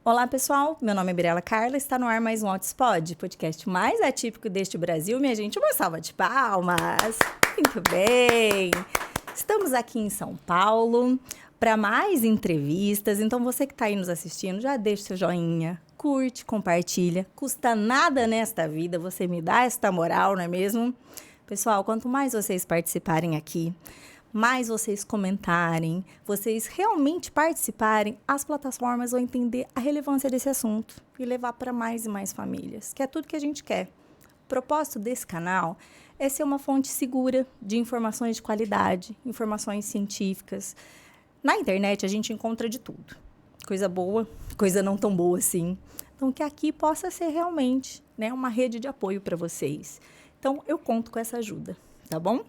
Olá, pessoal. Meu nome é Mirela Carla. Está no ar mais um Outspod, podcast mais atípico deste Brasil. Minha gente, uma salva de palmas. Muito bem. Estamos aqui em São Paulo para mais entrevistas. Então, você que está aí nos assistindo, já deixa seu joinha, curte, compartilha. Custa nada nesta vida. Você me dá esta moral, não é mesmo? Pessoal, quanto mais vocês participarem aqui, mais vocês comentarem, vocês realmente participarem, as plataformas vão entender a relevância desse assunto e levar para mais e mais famílias, que é tudo que a gente quer. O propósito desse canal é ser uma fonte segura de informações de qualidade, informações científicas. Na internet a gente encontra de tudo, coisa boa, coisa não tão boa assim. Então, que aqui possa ser realmente, né, uma rede de apoio para vocês. Então, eu conto com essa ajuda, tá bom?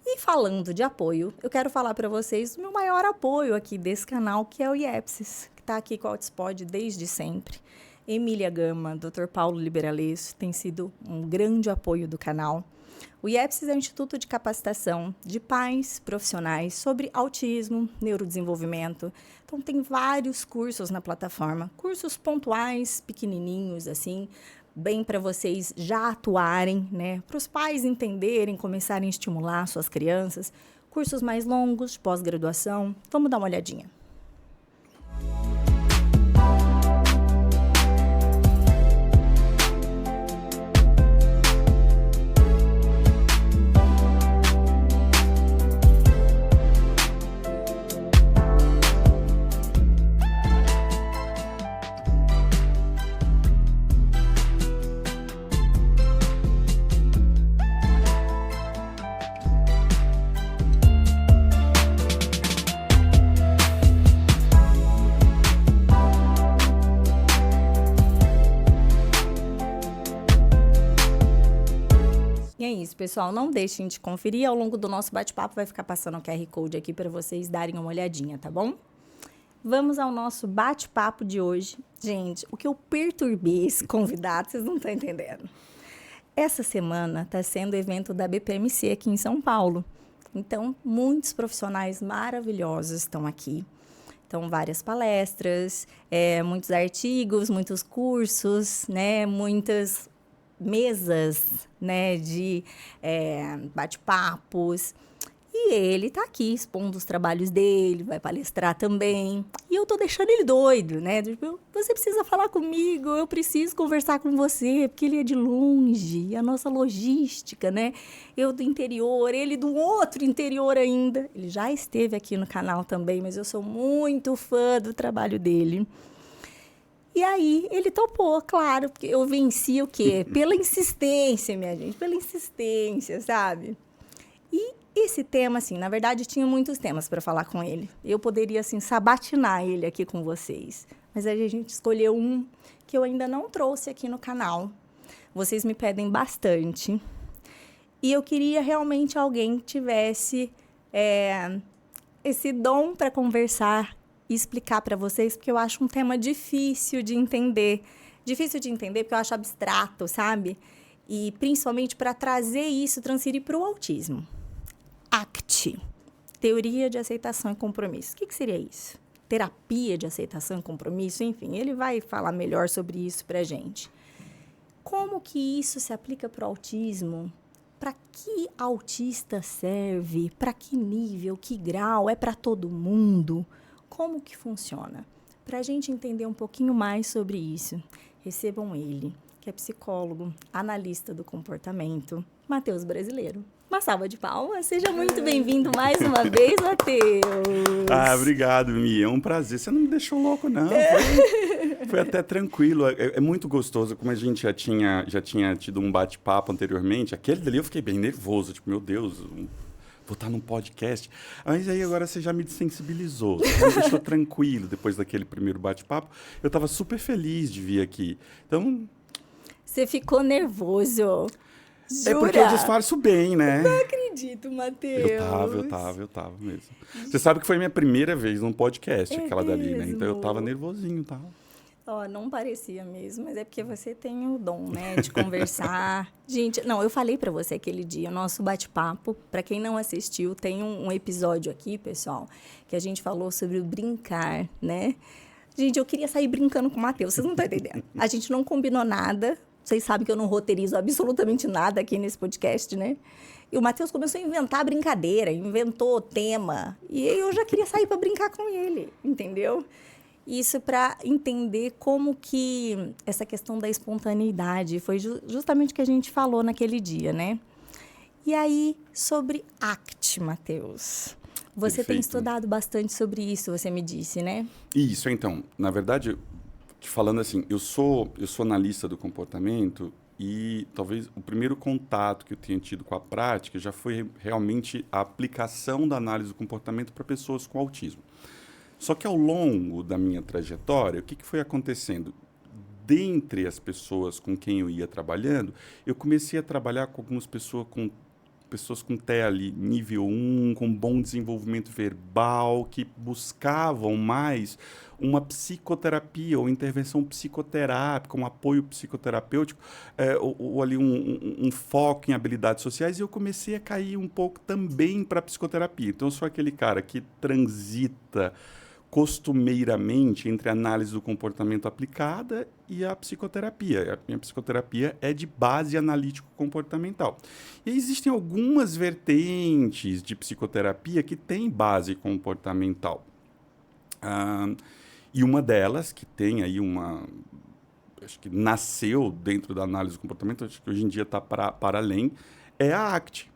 E falando de apoio, eu quero falar para vocês do meu maior apoio aqui desse canal, que é o IEPSES, que está aqui com o Outspod desde sempre. Emília Gama, Dr. Paulo Liberalesso, tem sido um grande apoio do canal. O IEPSES é um instituto de capacitação de pais profissionais sobre autismo, neurodesenvolvimento. Então, tem vários cursos na plataforma, cursos pontuais, pequenininhos, assim, bem para vocês já atuarem, né? Para os pais entenderem, começarem a estimular suas crianças. Cursos mais longos, pós-graduação. Vamos dar uma olhadinha. E é isso, pessoal. Não deixem de conferir. Ao longo do nosso bate-papo vai ficar passando o QR Code aqui para vocês darem uma olhadinha, tá bom? Vamos ao nosso bate-papo de hoje. Gente, o que eu perturbei esse convidado, vocês não estão entendendo. Essa semana está sendo o evento da BPMC aqui em São Paulo. Então, muitos profissionais maravilhosos estão aqui. Então, várias palestras, muitos artigos, muitos cursos, né, muitas mesas, né, de bate-papos. E ele tá aqui expondo os trabalhos dele, vai palestrar também. E eu tô deixando ele doido, né? Tipo, você precisa falar comigo, eu preciso conversar com você, porque ele é de longe, e a nossa logística, né? Eu do interior, ele do outro interior ainda. Ele já esteve aqui no canal também, mas eu sou muito fã do trabalho dele. E aí, ele topou, claro, porque eu venci o quê? Pela insistência, minha gente, pela insistência, sabe? E esse tema, assim, na verdade, tinha muitos temas para falar com ele. Eu poderia, assim, sabatinar ele aqui com vocês. Mas aí a gente escolheu um que eu ainda não trouxe aqui no canal. Vocês me pedem bastante. E eu queria realmente alguém que tivesse esse dom para conversar e explicar para vocês, porque eu acho um tema difícil de entender. Difícil de entender porque eu acho abstrato, sabe? E principalmente para trazer isso, transferir para o autismo. ACT, Teoria de Aceitação e Compromisso. O que seria isso? Terapia de Aceitação e Compromisso? Enfim, ele vai falar melhor sobre isso para a gente. Como que isso se aplica para o autismo? Para que autista serve? Para que nível? Que grau? É para todo mundo? Como que funciona? Para a gente entender um pouquinho mais sobre isso, recebam ele, que é psicólogo, analista do comportamento, Matheus Brasileiro. Uma salva de palmas. Seja muito bem-vindo mais uma vez, Matheus. Obrigado, Mi. É um prazer. Você não me deixou louco, não. Foi até tranquilo. É muito gostoso, como a gente já tinha tido um bate-papo anteriormente. Aquele dali eu fiquei bem nervoso. Tipo, meu Deus, vou estar num podcast. Mas aí agora você já me desensibilizou. Você me deixou tranquilo depois daquele primeiro bate-papo. Eu estava super feliz de vir aqui. Então... Você ficou nervoso. Jura? É porque eu disfarço bem, né? Não acredito, Matheus. Eu tava mesmo. Você sabe que foi minha primeira vez num podcast, aquela dali, né? Então eu tava nervosinho, tá? Ó, não parecia mesmo, mas é porque você tem o dom, né, de conversar. Gente, não, eu falei pra você aquele dia, o nosso bate-papo, pra quem não assistiu, tem um episódio aqui, pessoal, que a gente falou sobre o brincar, né? Gente, eu queria sair brincando com o Matheus, vocês não estão entendendo. A gente não combinou nada. Vocês sabem que eu não roteirizo absolutamente nada aqui nesse podcast, né? E o Matheus começou a inventar brincadeira, inventou tema. E eu já queria sair para brincar com ele, entendeu? Isso para entender como que essa questão da espontaneidade foi justamente o que a gente falou naquele dia, né? E aí, sobre ACT, Matheus. Você Perfeito. tem estudado bastante sobre isso, você me disse, né? Isso, então. Na verdade, te falando assim, eu sou analista do comportamento e talvez o primeiro contato que eu tenha tido com a prática já foi realmente a aplicação da análise do comportamento para pessoas com autismo. Só que ao longo da minha trajetória, o que foi acontecendo? Dentre as pessoas com quem eu ia trabalhando, eu comecei a trabalhar com algumas pessoas com TEA ali, nível 1, com bom desenvolvimento verbal, que buscavam mais uma psicoterapia ou intervenção psicoterápica, um apoio psicoterapêutico, ou ali um foco em habilidades sociais, e eu comecei a cair um pouco também para a psicoterapia. Então, eu sou aquele cara que transita costumeiramente entre a análise do comportamento aplicada e a psicoterapia. A minha psicoterapia é de base analítico-comportamental. E existem algumas vertentes de psicoterapia que têm base comportamental. E uma delas, que tem aí acho que nasceu dentro da análise do comportamento, acho que hoje em dia está para além, é a ACT.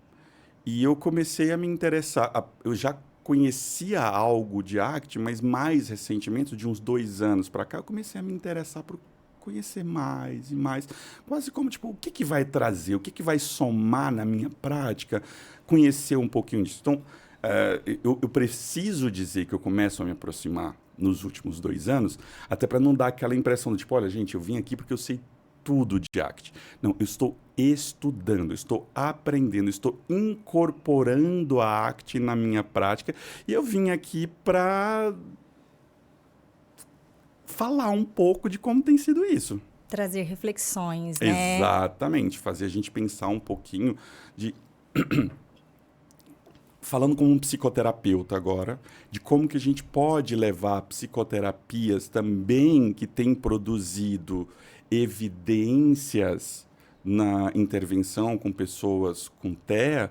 E eu comecei a me interessar, eu já conhecia algo de ACT, mas mais recentemente, de uns 2 anos para cá, eu comecei a me interessar por conhecer mais e mais. Quase como, tipo, o que vai trazer, o que vai somar na minha prática, conhecer um pouquinho disso. Então, eu preciso dizer que eu começo a me aproximar nos últimos 2 anos, até para não dar aquela impressão de, tipo, olha, gente, eu vim aqui porque eu sei tudo de ACT. Não, eu estou estudando, estou aprendendo, estou incorporando a ACT na minha prática e eu vim aqui para falar um pouco de como tem sido isso. Trazer reflexões, né? Exatamente, fazer a gente pensar um pouquinho de... Falando como um psicoterapeuta agora, de como que a gente pode levar psicoterapias também que têm produzido evidências na intervenção com pessoas com TEA,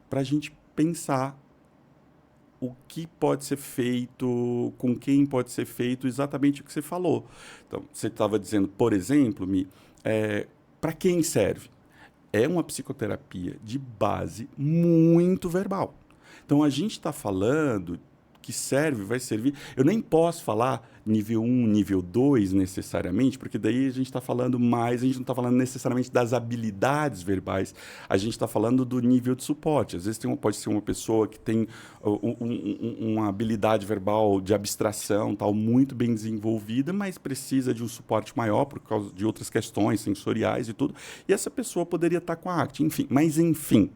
para a gente pensar o que pode ser feito, com quem pode ser feito, exatamente o que você falou. Então, você estava dizendo, por exemplo, para quem serve? É uma psicoterapia de base muito verbal. Então, a gente está falando que vai servir... Eu nem posso falar nível 1, nível 2 necessariamente, porque daí a gente está falando mais, a gente não está falando necessariamente das habilidades verbais, a gente está falando do nível de suporte. Às vezes pode ser uma pessoa que tem uma habilidade verbal de abstração tal, muito bem desenvolvida, mas precisa de um suporte maior por causa de outras questões sensoriais e tudo, e essa pessoa poderia estar com a ACT, enfim,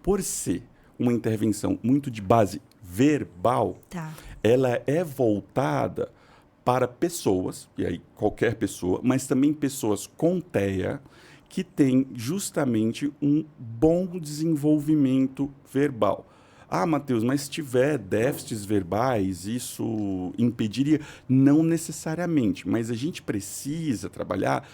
por ser uma intervenção muito de base verbal, ela é voltada para pessoas, e aí qualquer pessoa, mas também pessoas com TEA, que têm justamente um bom desenvolvimento verbal. Ah, Matheus, mas se tiver déficits verbais, isso impediria? Não necessariamente, mas a gente precisa trabalhar.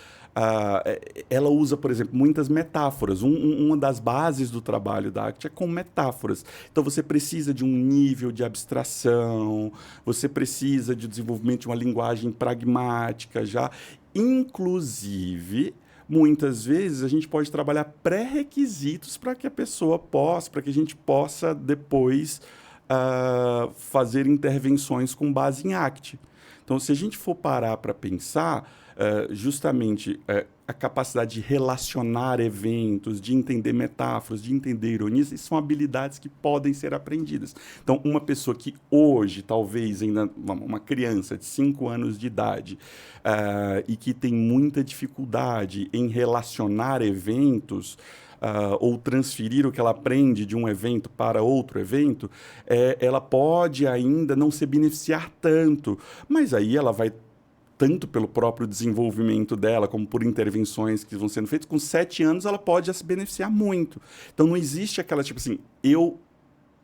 Ela usa, por exemplo, muitas metáforas. Uma das bases do trabalho da ACT é com metáforas. Então, você precisa de um nível de abstração, você precisa de desenvolvimento de uma linguagem pragmática já. Inclusive, muitas vezes, a gente pode trabalhar pré-requisitos para que a pessoa possa, para que a gente possa depois fazer intervenções com base em ACT. Então, se a gente for parar para pensar, justamente a capacidade de relacionar eventos, de entender metáforas, de entender ironias, isso são habilidades que podem ser aprendidas. Então, uma pessoa que hoje, talvez ainda uma criança de 5 anos de idade e que tem muita dificuldade em relacionar eventos, ou transferir o que ela aprende de um evento para outro evento, ela pode ainda não se beneficiar tanto, mas aí ela vai, tanto pelo próprio desenvolvimento dela, como por intervenções que vão sendo feitas, com 7 anos ela pode já se beneficiar muito. Então não existe aquela, tipo assim, eu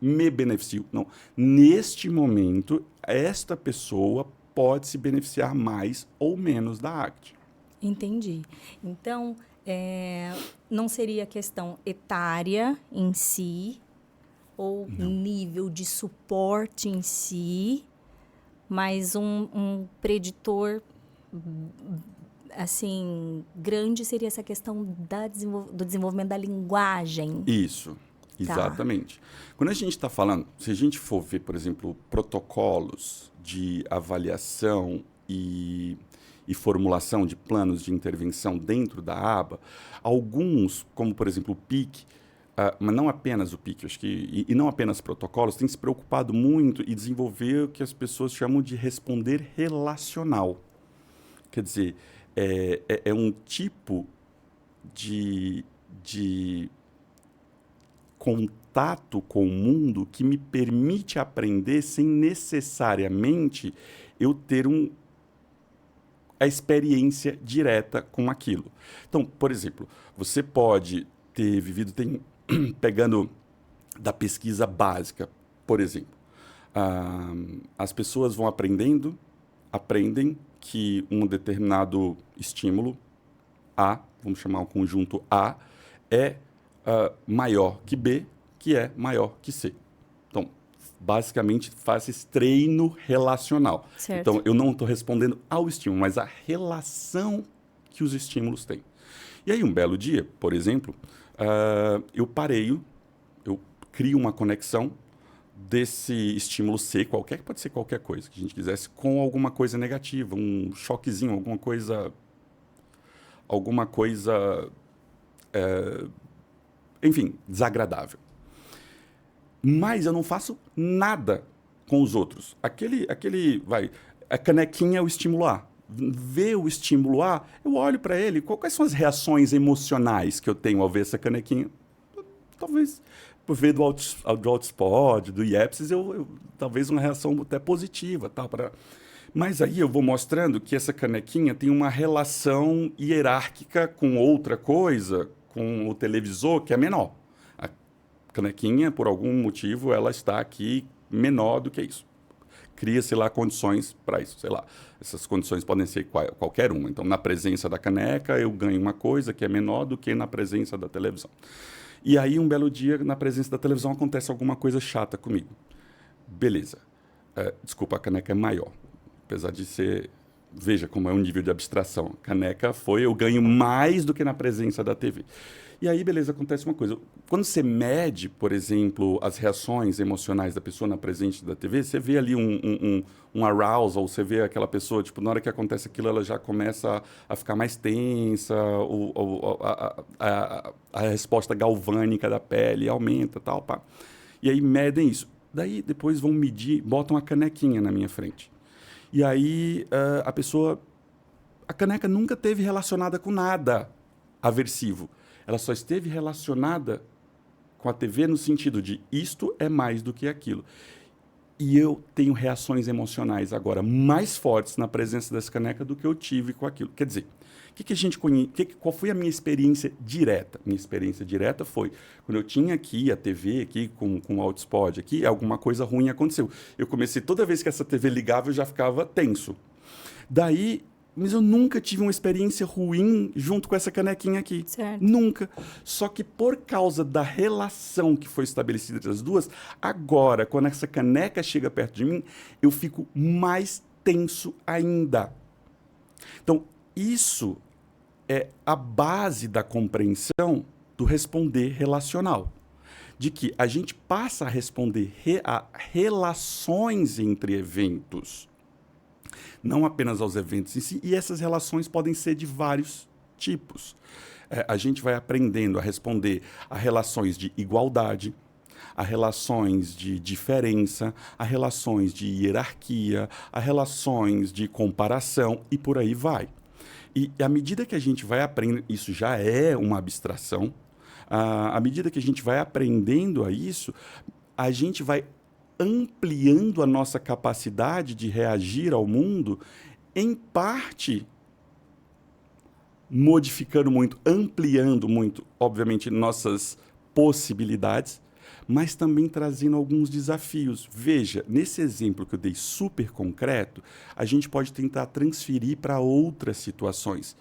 me beneficio. Não. Neste momento, esta pessoa pode se beneficiar mais ou menos da ACT. Entendi. Então, não seria questão etária em si, ou nível de suporte em si, mas um preditor, assim, grande seria essa questão do desenvolvimento da linguagem. Isso, exatamente. Quando a gente está falando, se a gente for ver, por exemplo, protocolos de avaliação e formulação de planos de intervenção dentro da aba, alguns, como por exemplo o PIC, mas não apenas o PIC, acho que, e não apenas protocolos, têm se preocupado muito em desenvolver o que as pessoas chamam de responder relacional. Quer dizer, é um tipo de contato com o mundo que me permite aprender sem necessariamente eu ter a experiência direta com aquilo. Então, por exemplo, você pode ter vivido, pegando da pesquisa básica, por exemplo, as pessoas vão aprendem que um determinado estímulo A, vamos chamar o conjunto A, é maior que B, que é maior que C. Então, basicamente, faz esse treino relacional. Certo. Então, eu não estou respondendo ao estímulo, mas à relação que os estímulos têm. E aí, um belo dia, por exemplo, eu crio uma conexão desse estímulo C, que pode ser qualquer coisa que a gente quisesse, com alguma coisa negativa, um choquezinho, alguma coisa, enfim, desagradável. Mas eu não faço nada com os outros. A canequinha é o estímulo A. Ver o estímulo A, eu olho para ele, quais são as reações emocionais que eu tenho ao ver essa canequinha? Talvez, por ver do Outspot, do IEPSIS, talvez uma reação até positiva. Mas aí eu vou mostrando que essa canequinha tem uma relação hierárquica com outra coisa, com o televisor, que é menor. A canequinha, por algum motivo, ela está aqui menor do que isso. Cria-se lá condições para isso, sei lá. Essas condições podem ser qualquer uma. Então, na presença da caneca, eu ganho uma coisa que é menor do que na presença da televisão. E aí, um belo dia, na presença da televisão, acontece alguma coisa chata comigo. Beleza. Desculpa, a caneca é maior. Apesar de ser... Veja como é um nível de abstração. Caneca eu ganho mais do que na presença da TV. E aí, beleza, acontece uma coisa. Quando você mede, por exemplo, as reações emocionais da pessoa na presença da TV, você vê ali um arousal, você vê aquela pessoa, tipo, na hora que acontece aquilo, ela já começa a ficar mais tensa, a resposta galvânica da pele aumenta, tal, pá. E aí medem isso. Daí, depois vão medir, botam a canequinha na minha frente. E aí, a caneca nunca teve relacionada com nada aversivo. Ela só esteve relacionada com a TV no sentido de isto é mais do que aquilo. E eu tenho reações emocionais agora mais fortes na presença dessa caneca do que eu tive com aquilo. Quer dizer, qual foi a minha experiência direta? Minha experiência direta foi quando eu tinha aqui a TV aqui com o Outspot aqui, alguma coisa ruim aconteceu. Eu comecei, toda vez que essa TV ligava, eu já ficava tenso. Daí, mas eu nunca tive uma experiência ruim junto com essa canequinha aqui. Certo. Nunca. Só que por causa da relação que foi estabelecida entre as duas, agora, quando essa caneca chega perto de mim, eu fico mais tenso ainda. Então, isso é a base da compreensão do responder relacional. De que a gente passa a responder a relações entre eventos, não apenas aos eventos em si, e essas relações podem ser de vários tipos. A gente vai aprendendo a responder a relações de igualdade, a relações de diferença, a relações de hierarquia, a relações de comparação e por aí vai. E à medida que a gente vai aprendendo, isso já é uma abstração, à medida que a gente vai aprendendo a isso, a gente vai ampliando a nossa capacidade de reagir ao mundo, em parte modificando muito, ampliando muito, obviamente, nossas possibilidades, mas também trazendo alguns desafios. Veja, nesse exemplo que eu dei super concreto, a gente pode tentar transferir para outras situações.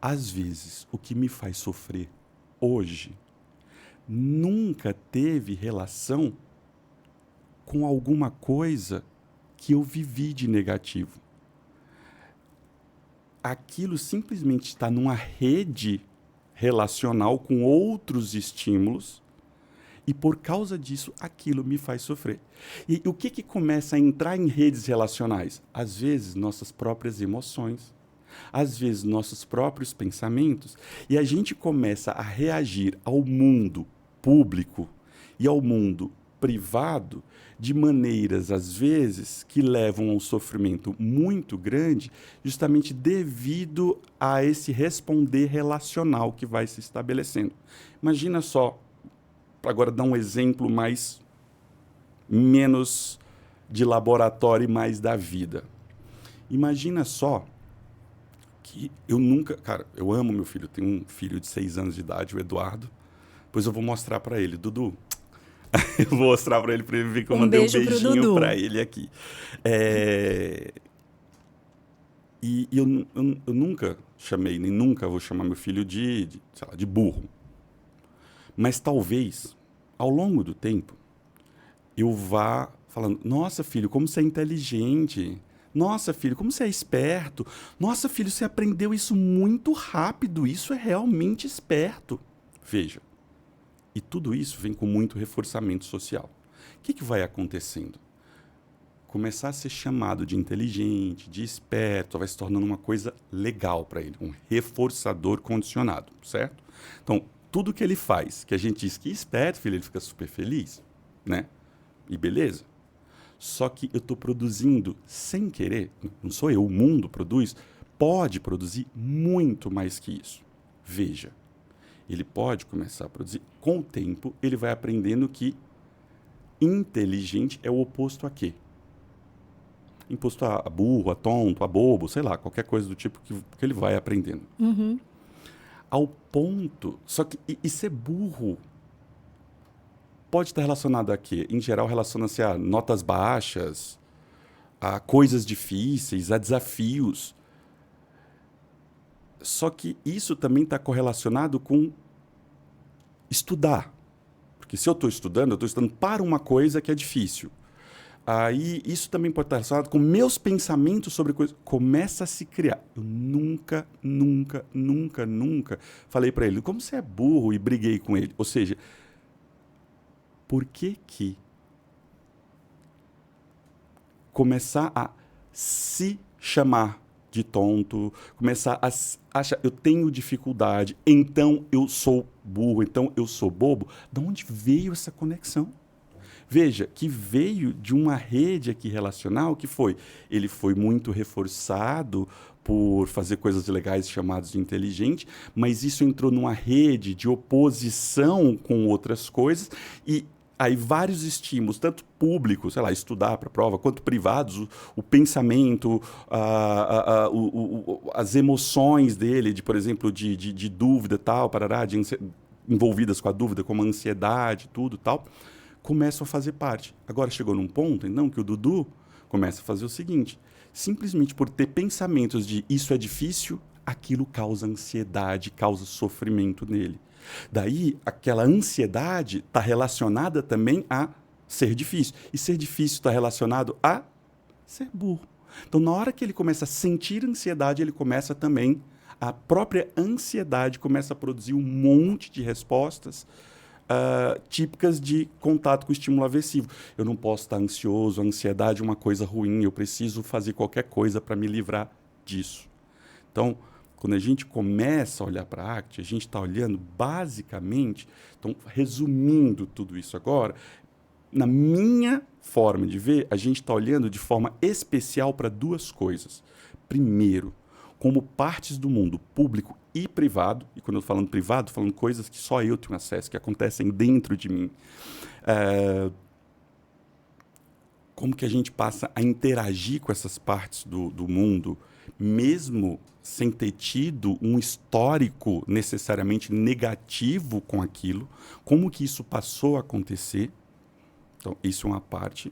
Às vezes, o que me faz sofrer hoje nunca teve relação com alguma coisa que eu vivi de negativo. Aquilo simplesmente está numa rede relacional com outros estímulos e, por causa disso, aquilo me faz sofrer. E o que começa a entrar em redes relacionais? Às vezes, nossas próprias emoções, às vezes, nossos próprios pensamentos, e a gente começa a reagir ao mundo público e ao mundo privado de maneiras, às vezes, que levam a um sofrimento muito grande, justamente devido a esse responder relacional que vai se estabelecendo. Imagina só, para agora dar um exemplo menos de laboratório e mais da vida. Imagina só que eu amo meu filho, eu tenho um filho de 6 anos de idade, o Eduardo, pois eu vou mostrar para ele, Dudu. Eu vou mostrar para ele ver que eu mandei um beijinho para ele aqui. E eu nunca chamei, nem nunca vou chamar meu filho de burro. Mas talvez, ao longo do tempo, eu vá falando, nossa, filho, como você é inteligente. Nossa, filho, como você é esperto. Nossa, filho, você aprendeu isso muito rápido. Isso é realmente esperto. Veja. E tudo isso vem com muito reforçamento social. O que vai acontecendo? Começar a ser chamado de inteligente, de esperto, vai se tornando uma coisa legal para ele, um reforçador condicionado, certo? Então, tudo que ele faz, que a gente diz que é esperto, filho, ele fica super feliz, né? E beleza. Só que eu estou produzindo sem querer, não sou eu, o mundo produz, pode produzir muito mais que isso. Veja. Ele pode começar a produzir. Com o tempo, ele vai aprendendo que inteligente é o oposto a quê? Imposto a burro, a tonto, a bobo, sei lá, qualquer coisa do tipo que ele vai aprendendo. Uhum. Ao ponto... Só que e ser burro pode estar relacionado a quê? Em geral, relaciona-se a notas baixas, a coisas difíceis, a desafios. Só que isso também está correlacionado com estudar. Porque se eu estou estudando para uma coisa que é difícil. Aí isso também pode estar relacionado com meus pensamentos sobre coisas. Começa a se criar. Eu nunca falei para ele, como você é burro, e briguei com ele. Ou seja, por que começar a se chamar de tonto, começar a achar, eu tenho dificuldade, então eu sou burro, então eu sou bobo. De onde veio essa conexão? Veja, que veio de uma rede aqui relacional que ele foi muito reforçado por fazer coisas legais chamadas de inteligente, mas isso entrou numa rede de oposição com outras coisas e aí vários estímulos, tanto públicos, sei lá, estudar para a prova, quanto privados, o pensamento, as emoções dele, por exemplo, de dúvida, tal, parará, envolvidas com a dúvida, como a ansiedade, tudo, tal, começam a fazer parte. Agora chegou num ponto, então, que o Dudu começa a fazer o seguinte, simplesmente por ter pensamentos de isso é difícil, aquilo causa ansiedade, causa sofrimento nele. Daí, aquela ansiedade está relacionada também a ser difícil. E ser difícil está relacionado a ser burro. Então, na hora que ele começa a sentir ansiedade, ele começa também, a própria ansiedade começa a produzir um monte de respostas típicas de contato com o estímulo aversivo. Eu não posso estar ansioso, a ansiedade é uma coisa ruim, eu preciso fazer qualquer coisa para me livrar disso. Então, quando a gente começa a olhar para a ACT, a gente está olhando basicamente, então, resumindo tudo isso agora, na minha forma de ver, a gente está olhando de forma especial para duas coisas. Primeiro, como partes do mundo público e privado, e quando eu estou falando privado, estou falando coisas que só eu tenho acesso, que acontecem dentro de mim, como que a gente passa a interagir com essas partes do mundo, mesmo sem ter tido um histórico necessariamente negativo com aquilo, como que isso passou a acontecer. Então, isso é uma parte.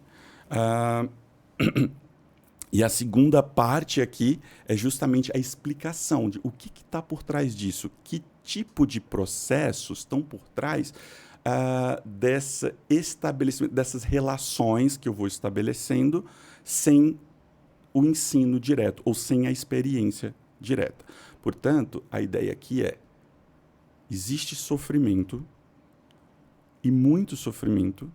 E a segunda parte aqui é justamente a explicação de o que está por trás disso, que tipo de processos estão por trás dessas relações que eu vou estabelecendo sem o ensino direto ou sem a experiência direta. Portanto, a ideia aqui é: existe sofrimento, e muito sofrimento,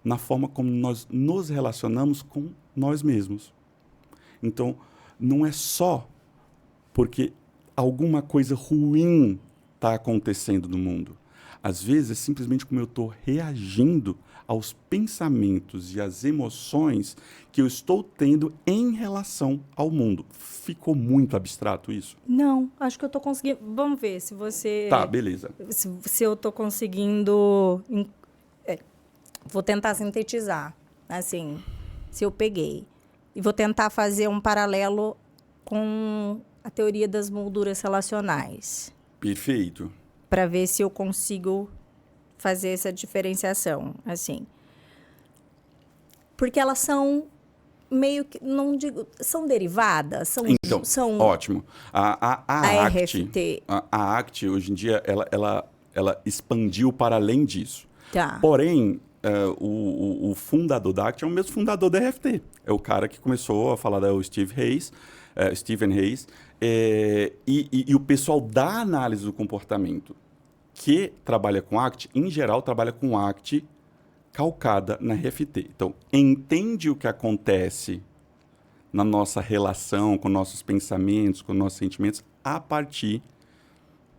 na forma como nós nos relacionamos com nós mesmos. Então, não é só porque alguma coisa ruim está acontecendo no mundo. Às vezes, é simplesmente como eu estou reagindo aos pensamentos e às emoções que eu estou tendo em relação ao mundo. Ficou muito abstrato isso? Não, acho que eu tô conseguindo. Vamos ver se você. Tá, beleza. Se eu tô conseguindo. Vou tentar sintetizar. Assim, se eu peguei. E vou tentar fazer um paralelo com a teoria das molduras relacionais. Perfeito. Para ver se eu consigo fazer essa diferenciação, assim. Porque elas são meio que, não digo, são derivadas, Então, são ótimo. A RFT. A ACT, hoje em dia, ela expandiu para além disso. Tá. Porém, o fundador da ACT é o mesmo fundador da RFT. É o cara que começou a falar, o Stephen Hayes. E o pessoal da análise do comportamento que trabalha com ACT, em geral, trabalha com ACT calcada na RFT. Então, entende o que acontece na nossa relação, com nossos pensamentos, com nossos sentimentos, a partir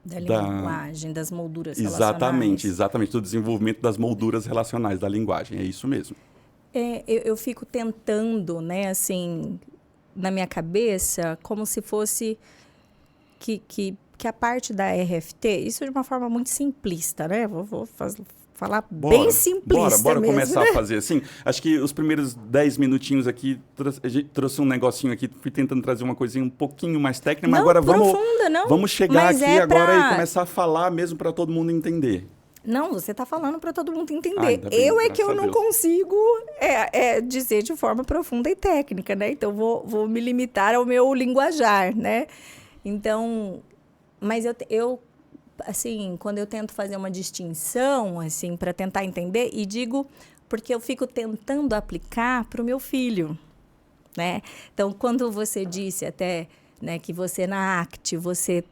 da linguagem, das molduras relacionais. Exatamente. Do desenvolvimento das molduras relacionais da linguagem. É isso mesmo. Eu fico tentando, né, assim, na minha cabeça, como se fosse que a parte da RFT, isso de uma forma muito simplista, né? Vou falar bem simplista Bora mesmo, começar né? a fazer assim. Acho que os primeiros 10 minutinhos aqui, trouxe um negocinho aqui, fui tentando trazer uma coisinha um pouquinho mais técnica, mas agora vamos chegar aqui agora e começar a falar mesmo para todo mundo entender. Não, você está falando para todo mundo entender. Ainda bem, Eu é que eu graças a não Deus. consigo dizer de forma profunda e técnica, né? Então, vou me limitar ao meu linguajar, né? Então, mas eu assim, quando eu tento fazer uma distinção, assim, para tentar entender, e digo porque eu fico tentando aplicar para o meu filho, né? Então, quando você disse até, né, que você na ACT, você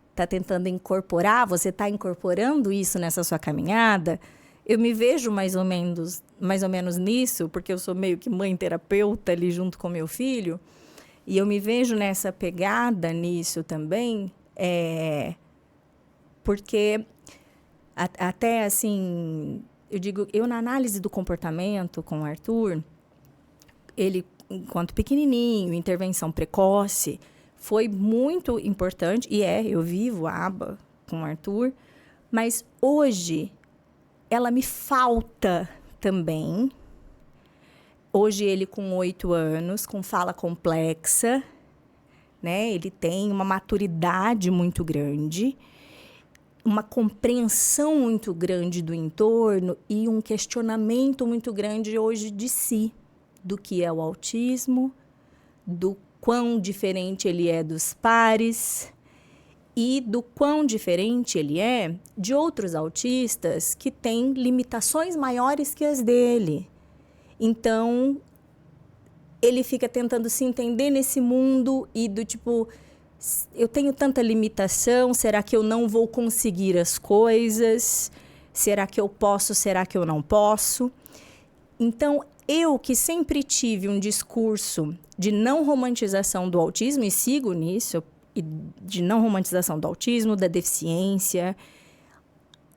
está tentando incorporar, você está incorporando isso nessa sua caminhada, eu me vejo mais ou menos nisso, porque eu sou meio que mãe terapeuta ali junto com meu filho, e eu me vejo nessa pegada nisso também, porque até assim, eu digo, eu na análise do comportamento com o Arthur, ele, enquanto pequenininho, intervenção precoce, foi muito importante, e eu vivo a aba com o Arthur, mas hoje ela me falta também. Hoje ele com 8 anos, com fala complexa, né? Ele tem uma maturidade muito grande, uma compreensão muito grande do entorno e um questionamento muito grande hoje de si, do que é o autismo, do quão diferente ele é dos pares e do quão diferente ele é de outros autistas que têm limitações maiores que as dele. Então, ele fica tentando se entender nesse mundo e do tipo, eu tenho tanta limitação, será que eu não vou conseguir as coisas? Será que eu posso? Será que eu não posso? Então, eu que sempre tive um discurso de não romantização do autismo, e sigo nisso, e de não romantização do autismo, da deficiência,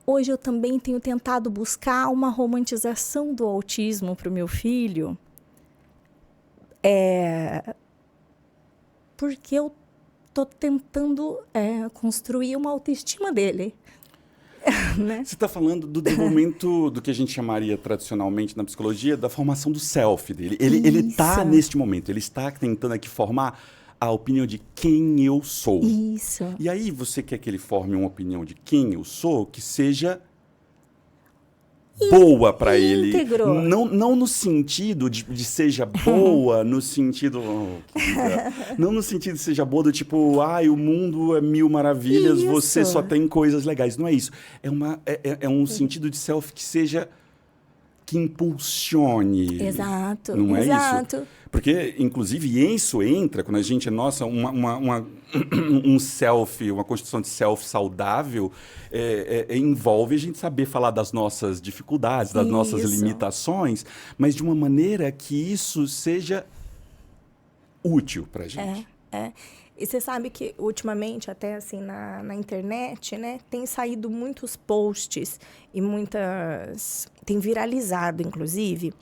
hoje eu também tenho tentado buscar uma romantização do autismo para o meu filho, porque eu estou tentando construir uma autoestima dele. né? Você está falando do desenvolvimento do que a gente chamaria tradicionalmente na psicologia da formação do self dele. Ele está neste momento, ele está tentando aqui formar a opinião de quem eu sou. Isso. E aí você quer que ele forme uma opinião de quem eu sou que seja boa para ele. Não no sentido de seja boa, no sentido... não no sentido de seja boa do tipo, o mundo é mil maravilhas, isso. Você só tem coisas legais. Não é isso. É um sentido de self que seja... que impulsione. Exato. Não é exato. isso? Porque, inclusive, isso entra, quando a gente é, um self, uma construção de self saudável, envolve a gente saber falar das nossas dificuldades, das nossas limitações, mas de uma maneira que isso seja útil para a gente. E você sabe que, ultimamente, até assim, na internet, né, tem saído muitos posts e tem viralizado, inclusive,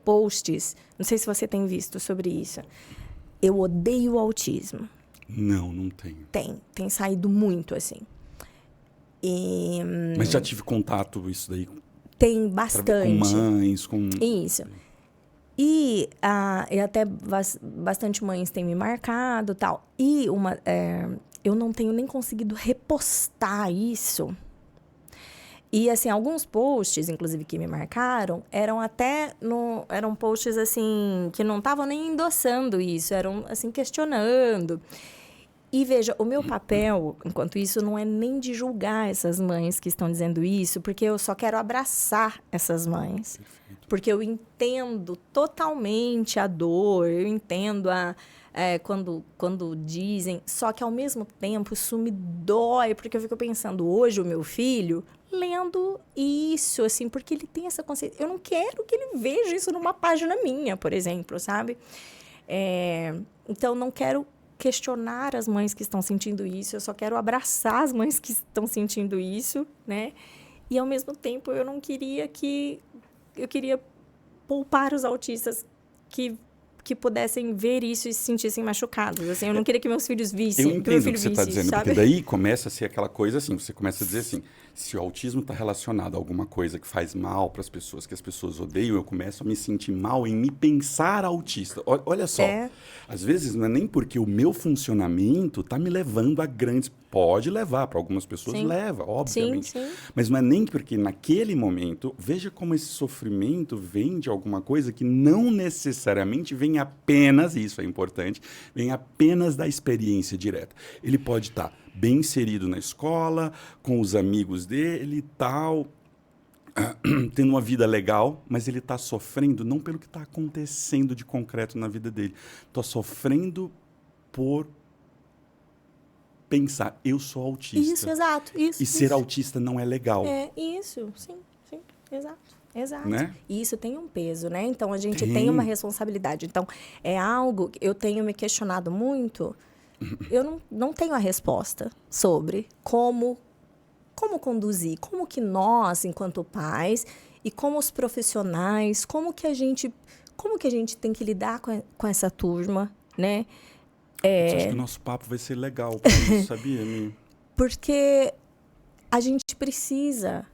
posts, não sei se você tem visto sobre isso. Eu odeio o autismo. Não tenho. Tem saído muito, assim. Mas já tive contato, isso daí? Tem bastante. Com mães, com... Isso. E até bastante mães têm me marcado e tal. E eu não tenho nem conseguido repostar isso. E, assim, alguns posts, inclusive, que me marcaram, eram posts, assim, que não estavam nem endossando isso, eram, assim, questionando. E, veja, o meu papel, enquanto isso, não é nem de julgar essas mães que estão dizendo isso, porque eu só quero abraçar essas mães. Perfeito. Porque eu entendo totalmente a dor, eu entendo quando dizem, só que, ao mesmo tempo, isso me dói, porque eu fico pensando, hoje, o meu filho... lendo isso, assim, porque ele tem essa consciência. Eu não quero que ele veja isso numa página minha, por exemplo, sabe? Então, não quero questionar as mães que estão sentindo isso, eu só quero abraçar as mães que estão sentindo isso, né? E, ao mesmo tempo, eu não queria eu queria poupar os autistas que pudessem ver isso e se sentissem machucados. Assim, eu não queria que meus filhos vissem. Eu entendo o que você está dizendo, sabe? porque daí começa a ser aquela coisa assim, você começa a dizer assim, se o autismo está relacionado a alguma coisa que faz mal para as pessoas, que as pessoas odeiam, eu começo a me sentir mal em me pensar autista. Olha só, às vezes não é nem porque o meu funcionamento está me levando a grandes... Pode levar, para algumas pessoas leva, obviamente. Sim. Mas não é nem porque naquele momento, veja como esse sofrimento vem de alguma coisa que não necessariamente vem apenas, isso é importante, vem apenas da experiência direta. Ele pode estar bem inserido na escola, com os amigos dele e tal, tendo uma vida legal, mas ele está sofrendo não pelo que está acontecendo de concreto na vida dele. Está sofrendo por pensar, eu sou autista. Isso, exato. Isso, ser autista não é legal. Isso, sim, exato. Né? E isso tem um peso, né? Então, a gente tem uma responsabilidade. Então, é algo que eu tenho me questionado muito. Eu não tenho a resposta sobre como conduzir, como que nós, enquanto pais, e como os profissionais, como que a gente tem que lidar com essa turma, né? Eu acho que o nosso papo vai ser legal para isso, sabia, Mim? Porque a gente precisa,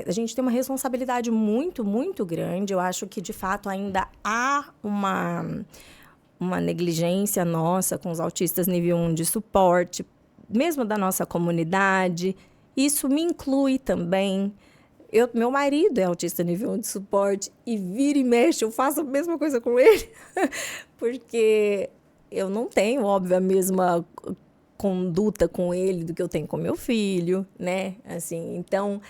a gente tem uma responsabilidade muito, muito grande. Eu acho que, de fato, ainda há uma negligência nossa com os autistas nível 1 de suporte, mesmo da nossa comunidade. Isso me inclui também. Meu marido é autista nível 1 de suporte e vira e mexe, eu faço a mesma coisa com ele, porque eu não tenho, óbvio, a mesma conduta com ele do que eu tenho com meu filho, né? Assim, então,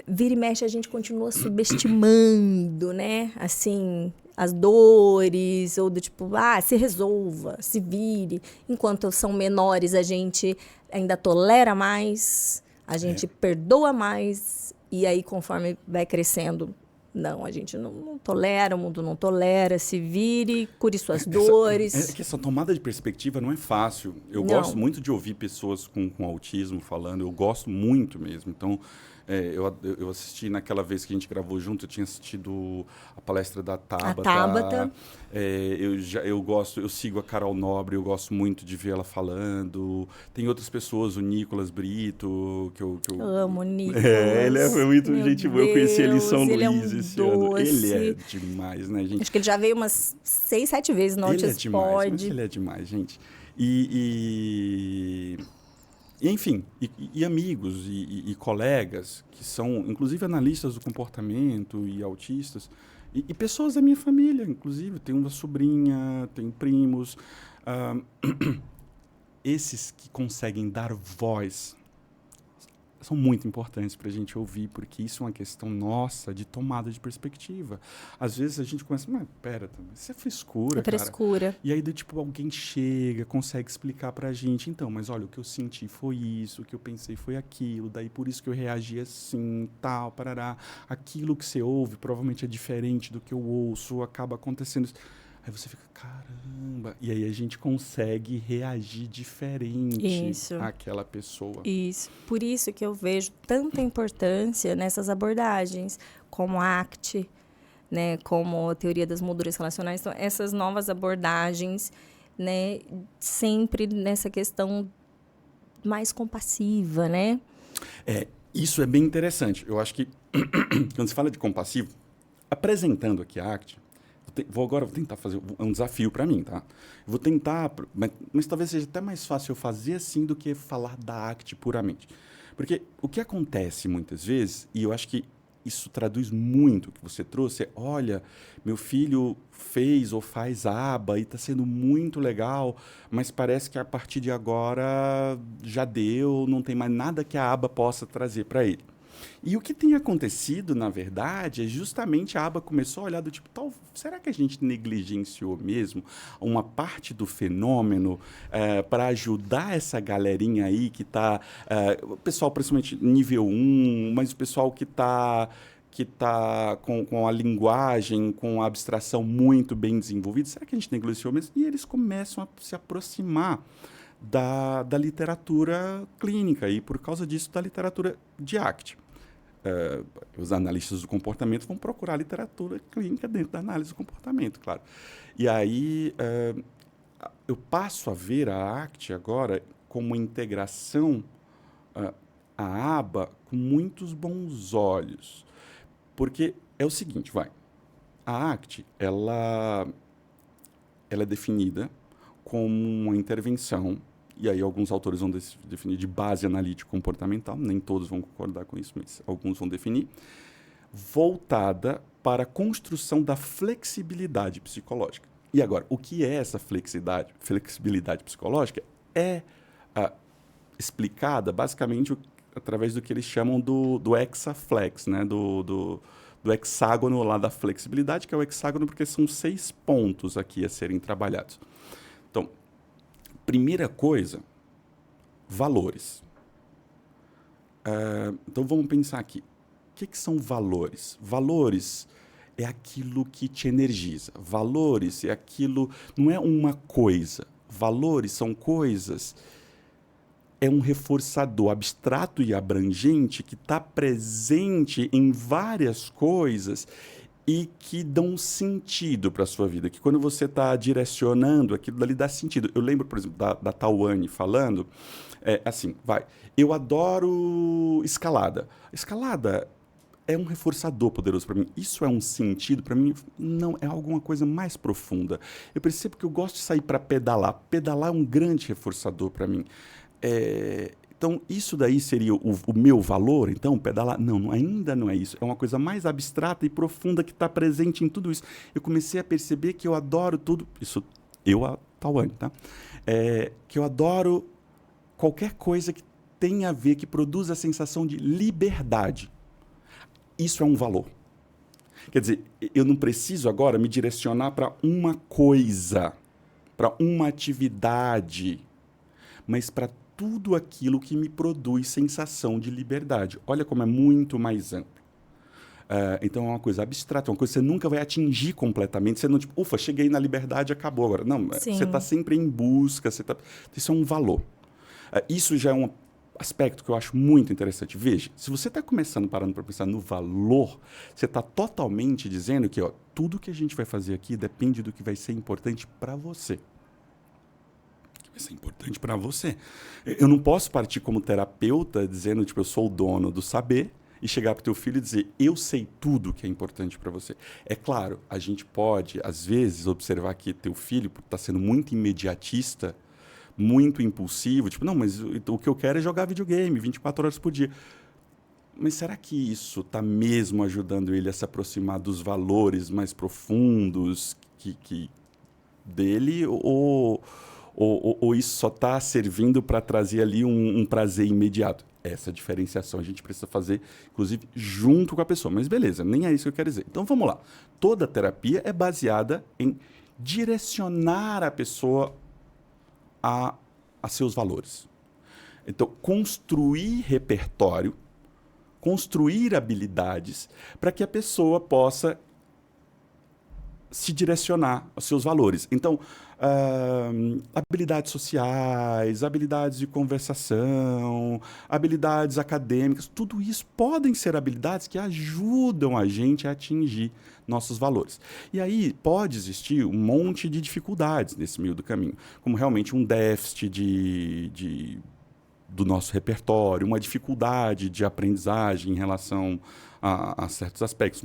vira e mexe, a gente continua subestimando, né? Assim, as dores, ou do tipo, se resolva, se vire. Enquanto são menores, a gente ainda tolera mais, a gente perdoa mais, e aí, conforme vai crescendo, não, a gente não tolera, o mundo não tolera, se vire, cure suas dores. Essa tomada de perspectiva não é fácil. Eu gosto muito de ouvir pessoas com autismo falando, eu gosto muito mesmo. Então, Eu assisti naquela vez que a gente gravou junto, eu tinha assistido a palestra da Tabata. A Tabata. Eu sigo a Carol Nobre, eu gosto muito de ver ela falando. Tem outras pessoas, o Nicolas Brito, que eu amo o Nicolas. Ele é muito gente boa. Eu conheci ele em São ele Luís esse ano. Ele é demais, né, gente? Acho que ele já veio umas 6, 7 vezes no Ele é Notícias demais, Pod. mas ele é demais, gente. Enfim, amigos e colegas que são, inclusive, analistas do comportamento e autistas, e pessoas da minha família, inclusive. Tenho uma sobrinha, tenho primos. Esses que conseguem dar voz são muito importantes para a gente ouvir, porque isso é uma questão nossa de tomada de perspectiva. Às vezes a gente começa, mas pera, isso é frescura, cara. Frescura. E aí, alguém chega, consegue explicar para a gente, então, mas olha, o que eu senti foi isso, o que eu pensei foi aquilo, daí por isso que eu reagi assim, tal, parará. Aquilo que você ouve provavelmente é diferente do que eu ouço, acaba acontecendo isso. Aí você fica, caramba. E aí a gente consegue reagir diferente àquela pessoa. Isso. Por isso que eu vejo tanta importância nessas abordagens, como a ACT, né, como a teoria das molduras relacionais. Então, essas novas abordagens, né, sempre nessa questão mais compassiva, né? Isso é bem interessante. Eu acho que, quando se fala de compassivo, apresentando aqui a ACT, vou tentar fazer um desafio para mim, tá? Vou tentar, mas talvez seja até mais fácil eu fazer assim do que falar da ACT puramente. Porque o que acontece muitas vezes, e eu acho que isso traduz muito o que você trouxe, olha, meu filho fez ou faz aba e está sendo muito legal, mas parece que a partir de agora já deu, não tem mais nada que a aba possa trazer para ele. E o que tem acontecido, na verdade, é justamente a aba começou a olhar do tipo, será que a gente negligenciou mesmo uma parte do fenômeno para ajudar essa galerinha aí que está, o pessoal principalmente nível 1, mas o pessoal que está com a linguagem, com a abstração muito bem desenvolvida, será que a gente negligenciou mesmo? E eles começam a se aproximar da literatura clínica e, por causa disso, da literatura de ACT. Os analistas do comportamento vão procurar literatura clínica dentro da análise do comportamento, claro. E aí eu passo a ver a ACT agora como uma integração, a aba, com muitos bons olhos. Porque é o seguinte, a ACT, ela é definida como uma intervenção. E aí alguns autores vão definir de base analítico-comportamental, nem todos vão concordar com isso, mas alguns vão definir, voltada para a construção da flexibilidade psicológica. E agora, o que é essa flexibilidade psicológica? É explicada basicamente através do que eles chamam do hexaflex, né? do hexágono lá da flexibilidade, que é o hexágono porque são 6 pontos aqui a serem trabalhados. Então, primeira coisa, valores. Então, vamos pensar aqui. O que são valores? Valores é aquilo que te energiza. Valores é aquilo... Não é uma coisa. Valores são coisas... É um reforçador abstrato e abrangente que está presente em várias coisas e que dão sentido para a sua vida, que quando você está direcionando, aquilo dali dá sentido. Eu lembro, por exemplo, da Tawane falando, eu adoro escalada. Escalada é um reforçador poderoso para mim. Isso é um sentido para mim? Não, é alguma coisa mais profunda. Eu percebo que eu gosto de sair para pedalar. Pedalar é um grande reforçador para mim. Então, isso daí seria o meu valor, então, pedalar? Não, ainda não é isso. É uma coisa mais abstrata e profunda que está presente em tudo isso. Eu comecei a perceber que eu adoro tudo... Isso, a Tawane, tá? Que eu adoro qualquer coisa que tenha a ver, que produza a sensação de liberdade. Isso é um valor. Quer dizer, eu não preciso agora me direcionar para uma coisa, para uma atividade, mas para tudo aquilo que me produz sensação de liberdade. Olha como é muito mais amplo. Então é uma coisa abstrata, é uma coisa que você nunca vai atingir completamente. Você não, tipo, ufa, cheguei na liberdade, acabou agora. Não, você está sempre em busca. Isso é um valor. Isso já é aspecto que eu acho muito interessante. Veja, se você está parando para pensar no valor, você está totalmente dizendo que tudo que a gente vai fazer aqui depende do que vai ser importante para você. Vai ser importante para você. Eu não posso partir como terapeuta dizendo, tipo, eu sou o dono do saber e chegar para o teu filho e dizer, eu sei tudo que é importante para você. É claro, a gente pode, às vezes, observar que teu filho está sendo muito imediatista, muito impulsivo, tipo, não, mas o que eu quero é jogar videogame 24 horas por dia. Mas será que isso está mesmo ajudando ele a se aproximar dos valores mais profundos dele? Ou isso só está servindo para trazer ali um prazer imediato? Essa diferenciação a gente precisa fazer, inclusive, junto com a pessoa. Mas beleza, nem é isso que eu quero dizer. Então vamos lá. Toda terapia é baseada em direcionar a pessoa a seus valores. Então, construir repertório, construir habilidades para que a pessoa possa se direcionar aos seus valores. Então, habilidades sociais, habilidades de conversação, habilidades acadêmicas, tudo isso podem ser habilidades que ajudam a gente a atingir nossos valores. E aí pode existir um monte de dificuldades nesse meio do caminho, como realmente um déficit do nosso repertório, uma dificuldade de aprendizagem em relação a certos aspectos,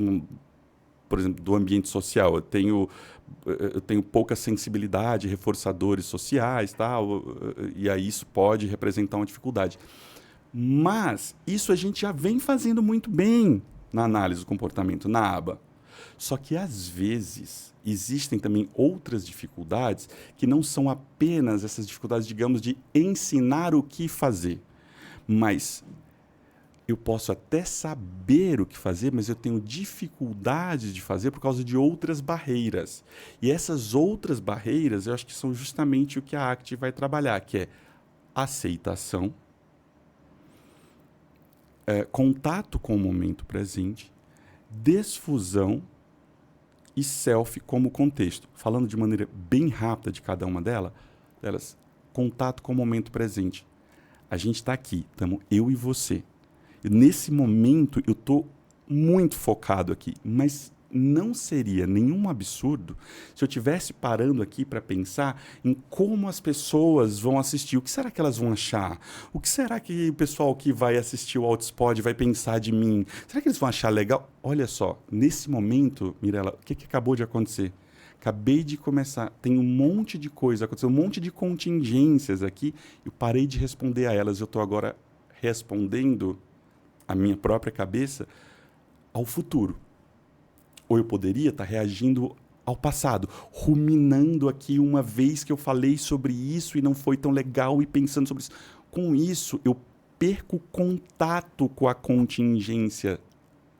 por exemplo, do ambiente social. Eu tenho pouca sensibilidade, reforçadores sociais, tal, e aí isso pode representar uma dificuldade. Mas isso a gente já vem fazendo muito bem na análise do comportamento, na aba. Só que, às vezes, existem também outras dificuldades que não são apenas essas dificuldades, digamos, de ensinar o que fazer, mas eu posso até saber o que fazer, mas eu tenho dificuldades de fazer por causa de outras barreiras. E essas outras barreiras, eu acho que são justamente o que a ACT vai trabalhar, que é aceitação, contato com o momento presente, desfusão e self como contexto. Falando de maneira bem rápida de cada uma delas, contato com o momento presente. A gente está aqui, estamos eu e você. Nesse momento, eu estou muito focado aqui, mas não seria nenhum absurdo se eu estivesse parando aqui para pensar em como as pessoas vão assistir. O que será que elas vão achar? O que será que o pessoal que vai assistir o Outspod vai pensar de mim? Será que eles vão achar legal? Olha só, nesse momento, Mirella, o que acabou de acontecer? Acabei de começar, tem um monte de coisa acontecendo, um monte de contingências aqui, eu parei de responder a elas, eu estou agora respondendo a minha própria cabeça ao futuro. Ou eu poderia estar reagindo ao passado, ruminando aqui uma vez que eu falei sobre isso e não foi tão legal e pensando sobre isso. Com isso, eu perco contato com a contingência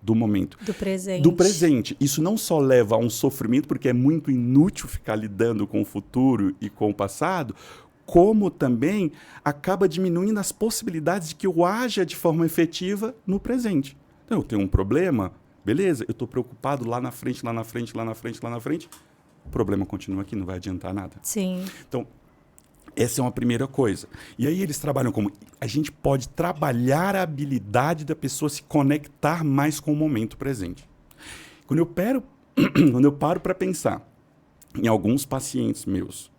do momento. Do presente. Isso não só leva a um sofrimento, porque é muito inútil ficar lidando com o futuro e com o passado, como também acaba diminuindo as possibilidades de que eu haja de forma efetiva no presente. Então, eu tenho um problema, beleza, eu estou preocupado lá na frente, o problema continua aqui, não vai adiantar nada. Sim. Então, essa é uma primeira coisa. E aí eles trabalham como... A gente pode trabalhar a habilidade da pessoa se conectar mais com o momento presente. Quando eu paro para pensar em alguns pacientes meus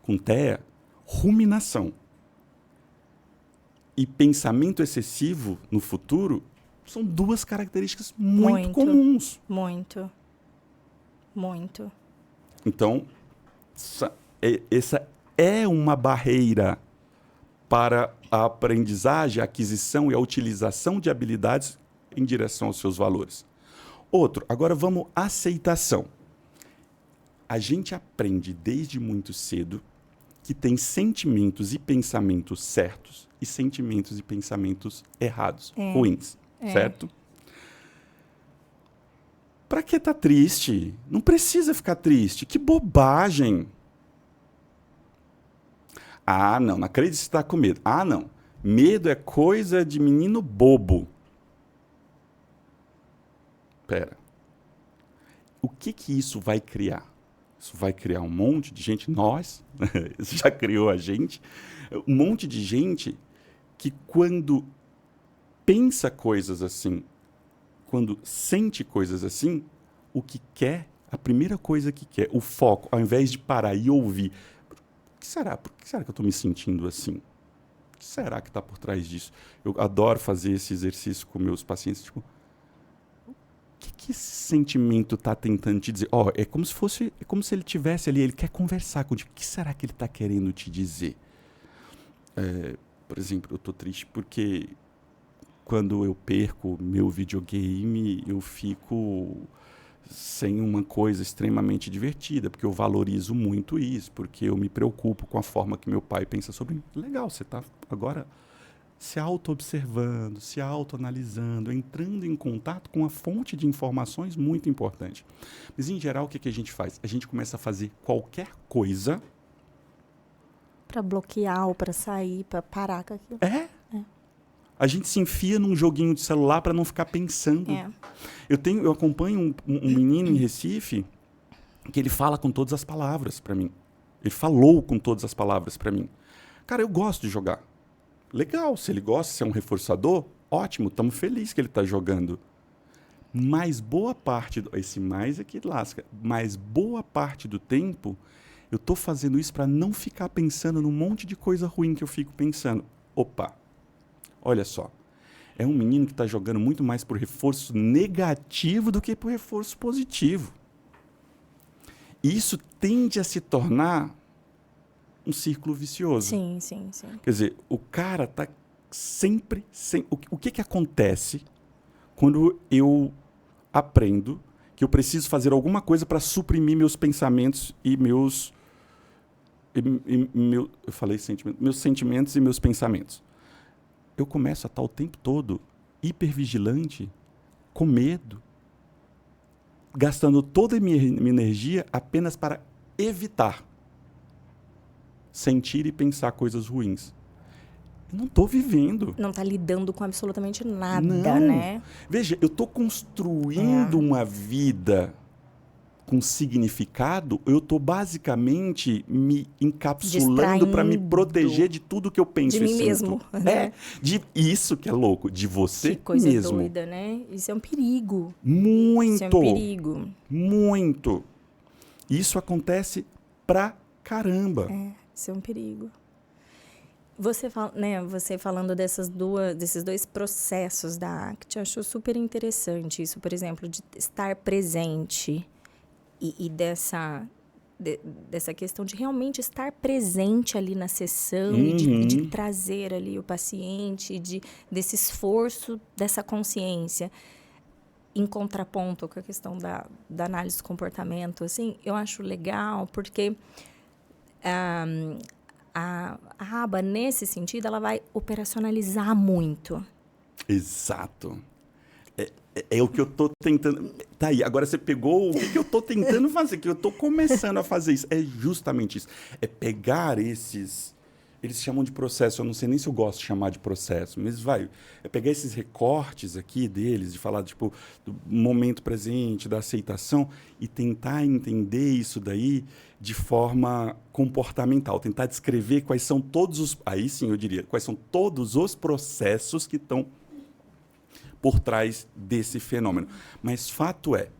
com TEA, ruminação e pensamento excessivo no futuro são duas características muito comuns. Muito. Então, essa é uma barreira para a aprendizagem, a aquisição e a utilização de habilidades em direção aos seus valores. Outro, agora vamos à aceitação. A gente aprende desde muito cedo que tem sentimentos e pensamentos certos e sentimentos e pensamentos errados, ruins, certo? Pra que tá triste? Não precisa ficar triste. Que bobagem! Ah, não acredito que você está com medo. Ah, não. Medo é coisa de menino bobo. Pera. O que isso vai criar? Isso vai criar um monte de gente, nós, isso já criou a gente, um monte de gente que quando pensa coisas assim, quando sente coisas assim, o que quer, a primeira coisa que quer, o foco, ao invés de parar e ouvir, por que será que eu estou me sentindo assim? O que será que está por trás disso? Eu adoro fazer esse exercício com meus pacientes, tipo, o que esse sentimento está tentando te dizer? É como se ele tivesse ali, ele quer conversar contigo. O que será que ele está querendo te dizer? Por exemplo, eu estou triste porque quando eu perco meu videogame, eu fico sem uma coisa extremamente divertida, porque eu valorizo muito isso, porque eu me preocupo com a forma que meu pai pensa sobre mim. Legal, você está agora se auto-observando, se auto-analisando, entrando em contato com uma fonte de informações muito importante. Mas, em geral, o que a gente faz? A gente começa a fazer qualquer coisa... Para bloquear ou para sair, para parar com aquilo. A gente se enfia num joguinho de celular para não ficar pensando. Eu acompanho um menino em Recife que ele fala com todas as palavras para mim. Ele falou com todas as palavras para mim. Cara, eu gosto de jogar. Legal, se ele gosta, se é um reforçador, ótimo, estamos felizes que ele está jogando. Mas boa parte... Esse mais é que lasca. Mas boa parte do tempo, eu estou fazendo isso para não ficar pensando num monte de coisa ruim que eu fico pensando. Opa! Olha só, é um menino que está jogando muito mais por reforço negativo do que por reforço positivo. E isso tende a se tornar um círculo vicioso. Sim. Quer dizer, o cara está sempre... O que acontece quando eu aprendo que eu preciso fazer alguma coisa para suprimir meus pensamentos e meus... eu falei sentimento, meus sentimentos e meus pensamentos. Eu começo a estar o tempo todo hipervigilante, com medo, gastando toda a minha energia apenas para evitar sentir e pensar coisas ruins. Eu não estou vivendo. Não está lidando com absolutamente nada, Não. né? Veja, eu estou construindo uma vida com significado, eu estou basicamente me encapsulando para me proteger de tudo que eu penso de mim e sinto. mesmo. Isso que é louco, de você que coisa mesmo. doida, né? Isso é um perigo. Muito. Isso é um perigo. Muito. Isso acontece pra caramba. Isso é um perigo. Você falando desses dois processos da ACT, eu acho super interessante isso, por exemplo, de estar presente e dessa questão de realmente estar presente ali na sessão e de trazer ali o paciente, desse esforço, dessa consciência. Em contraponto com a questão da análise do comportamento, assim, eu acho legal porque a aba, nesse sentido, ela vai operacionalizar muito. Exato. É o que eu estou tentando... Tá aí, agora você pegou o que eu estou tentando fazer, que eu estou começando a fazer isso. É justamente isso. É pegar esses... Eles chamam de processo, eu não sei nem se eu gosto de chamar de processo, mas é pegar esses recortes aqui deles, de falar, tipo, do momento presente, da aceitação, e tentar entender isso daí de forma comportamental, tentar descrever quais são todos os... Aí sim eu diria, quais são todos os processos que estão por trás desse fenômeno. Mas fato é,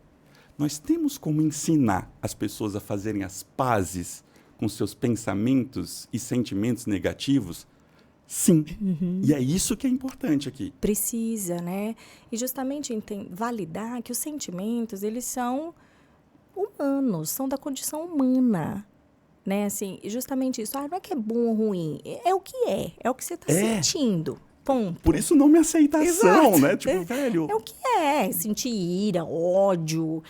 nós temos como ensinar as pessoas a fazerem as pazes com seus pensamentos e sentimentos negativos? Sim. E é isso que é importante aqui. Precisa, né? E justamente validar que os sentimentos, eles são humanos, são da condição humana, né? Assim, justamente isso. Não é que é bom ou ruim, é o que é o que você está sentindo. Ponto. Por isso não me aceitação, Exato. né? Tipo, velho... É o que é. Sentir ira, ódio,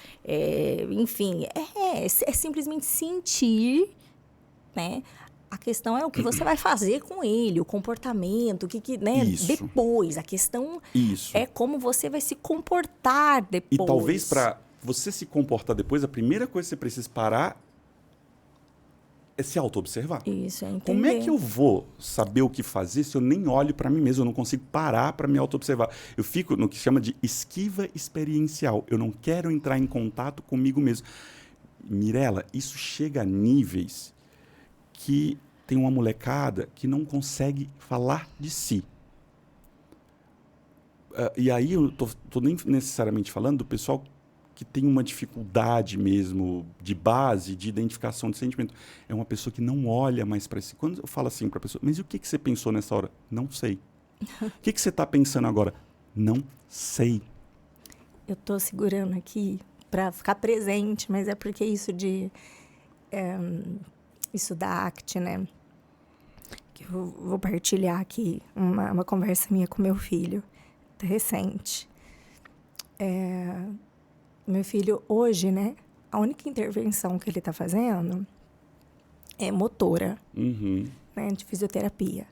enfim. É simplesmente sentir, né? A questão é o que você vai fazer com ele, o comportamento, né? Isso. Depois. A questão é como você vai se comportar depois. E talvez para você se comportar depois, a primeira coisa que você precisa parar é se auto-observar. Isso, é entender. Como é que eu vou saber o que fazer se eu nem olho para mim mesmo? Eu não consigo parar para me auto-observar. Eu fico no que chama de esquiva experiencial. Eu não quero entrar em contato comigo mesmo. Mirela, isso chega a níveis que tem uma molecada que não consegue falar de si. E aí eu tô nem necessariamente falando do pessoal que tem uma dificuldade mesmo de base, de identificação de sentimento. É uma pessoa que não olha mais para si. Quando eu falo assim para a pessoa, mas e o que você pensou nessa hora? Não sei. O que você está pensando agora? Não sei. Eu tô segurando aqui para ficar presente, mas é porque isso isso da ACT, né? Que eu vou partilhar aqui uma conversa minha com meu filho, recente. Meu filho, hoje, né? A única intervenção que ele está fazendo é motora, né? De fisioterapia.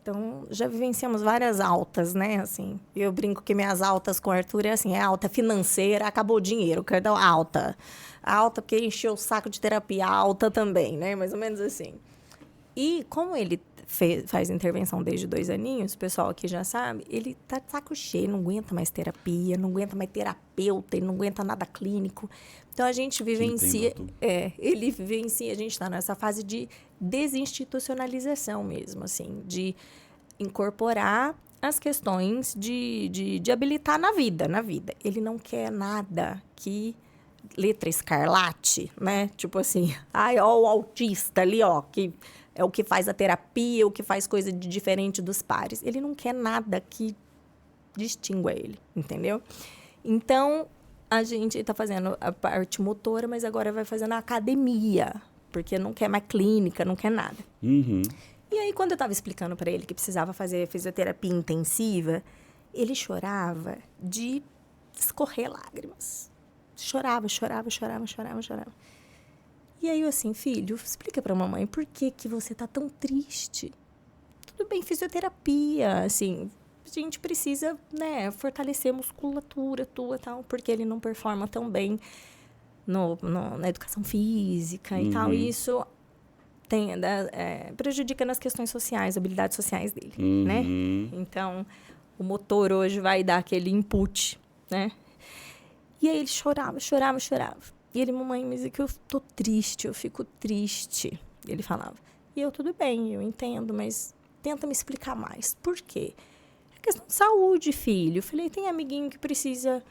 Então, já vivenciamos várias altas, né? Assim, eu brinco que minhas altas com o Arthur é assim, é alta financeira, acabou o dinheiro, quero dar alta. Alta porque encheu o saco de terapia, alta também, né? Mais ou menos assim. E como ele faz intervenção desde 2 aninhos, o pessoal aqui já sabe, ele tá de saco cheio, não aguenta mais terapia, não aguenta mais terapeuta, ele não aguenta nada clínico. Então, a gente vivencia... ele vivencia, a gente está nessa fase de desinstitucionalização mesmo, assim, de incorporar as questões de habilitar na vida. Ele não quer nada que... letra escarlate, né? Tipo assim, ó o autista ali, ó, que é o que faz a terapia, o que faz coisa de diferente dos pares. Ele não quer nada que distingua ele, entendeu? Então, a gente está fazendo a parte motora, mas agora vai fazendo a academia, porque não quer mais clínica, não quer nada. E aí, quando eu estava explicando para ele que precisava fazer fisioterapia intensiva, ele chorava de escorrer lágrimas. Chorava. E aí eu assim, filho, explica pra mamãe por que você tá tão triste. Tudo bem, fisioterapia, assim, a gente precisa, né, fortalecer a musculatura tua e tal, porque ele não performa tão bem na educação física e tal. E isso prejudica nas questões sociais, habilidades sociais dele, né? Então, o motor hoje vai dar aquele input, né? E aí ele chorava. E ele, mamãe, mas é que eu tô triste, eu fico triste. Ele falava. E eu, tudo bem, eu entendo, mas tenta me explicar mais. Por quê? É questão de saúde, filho. Eu falei, tem amiguinho que precisa,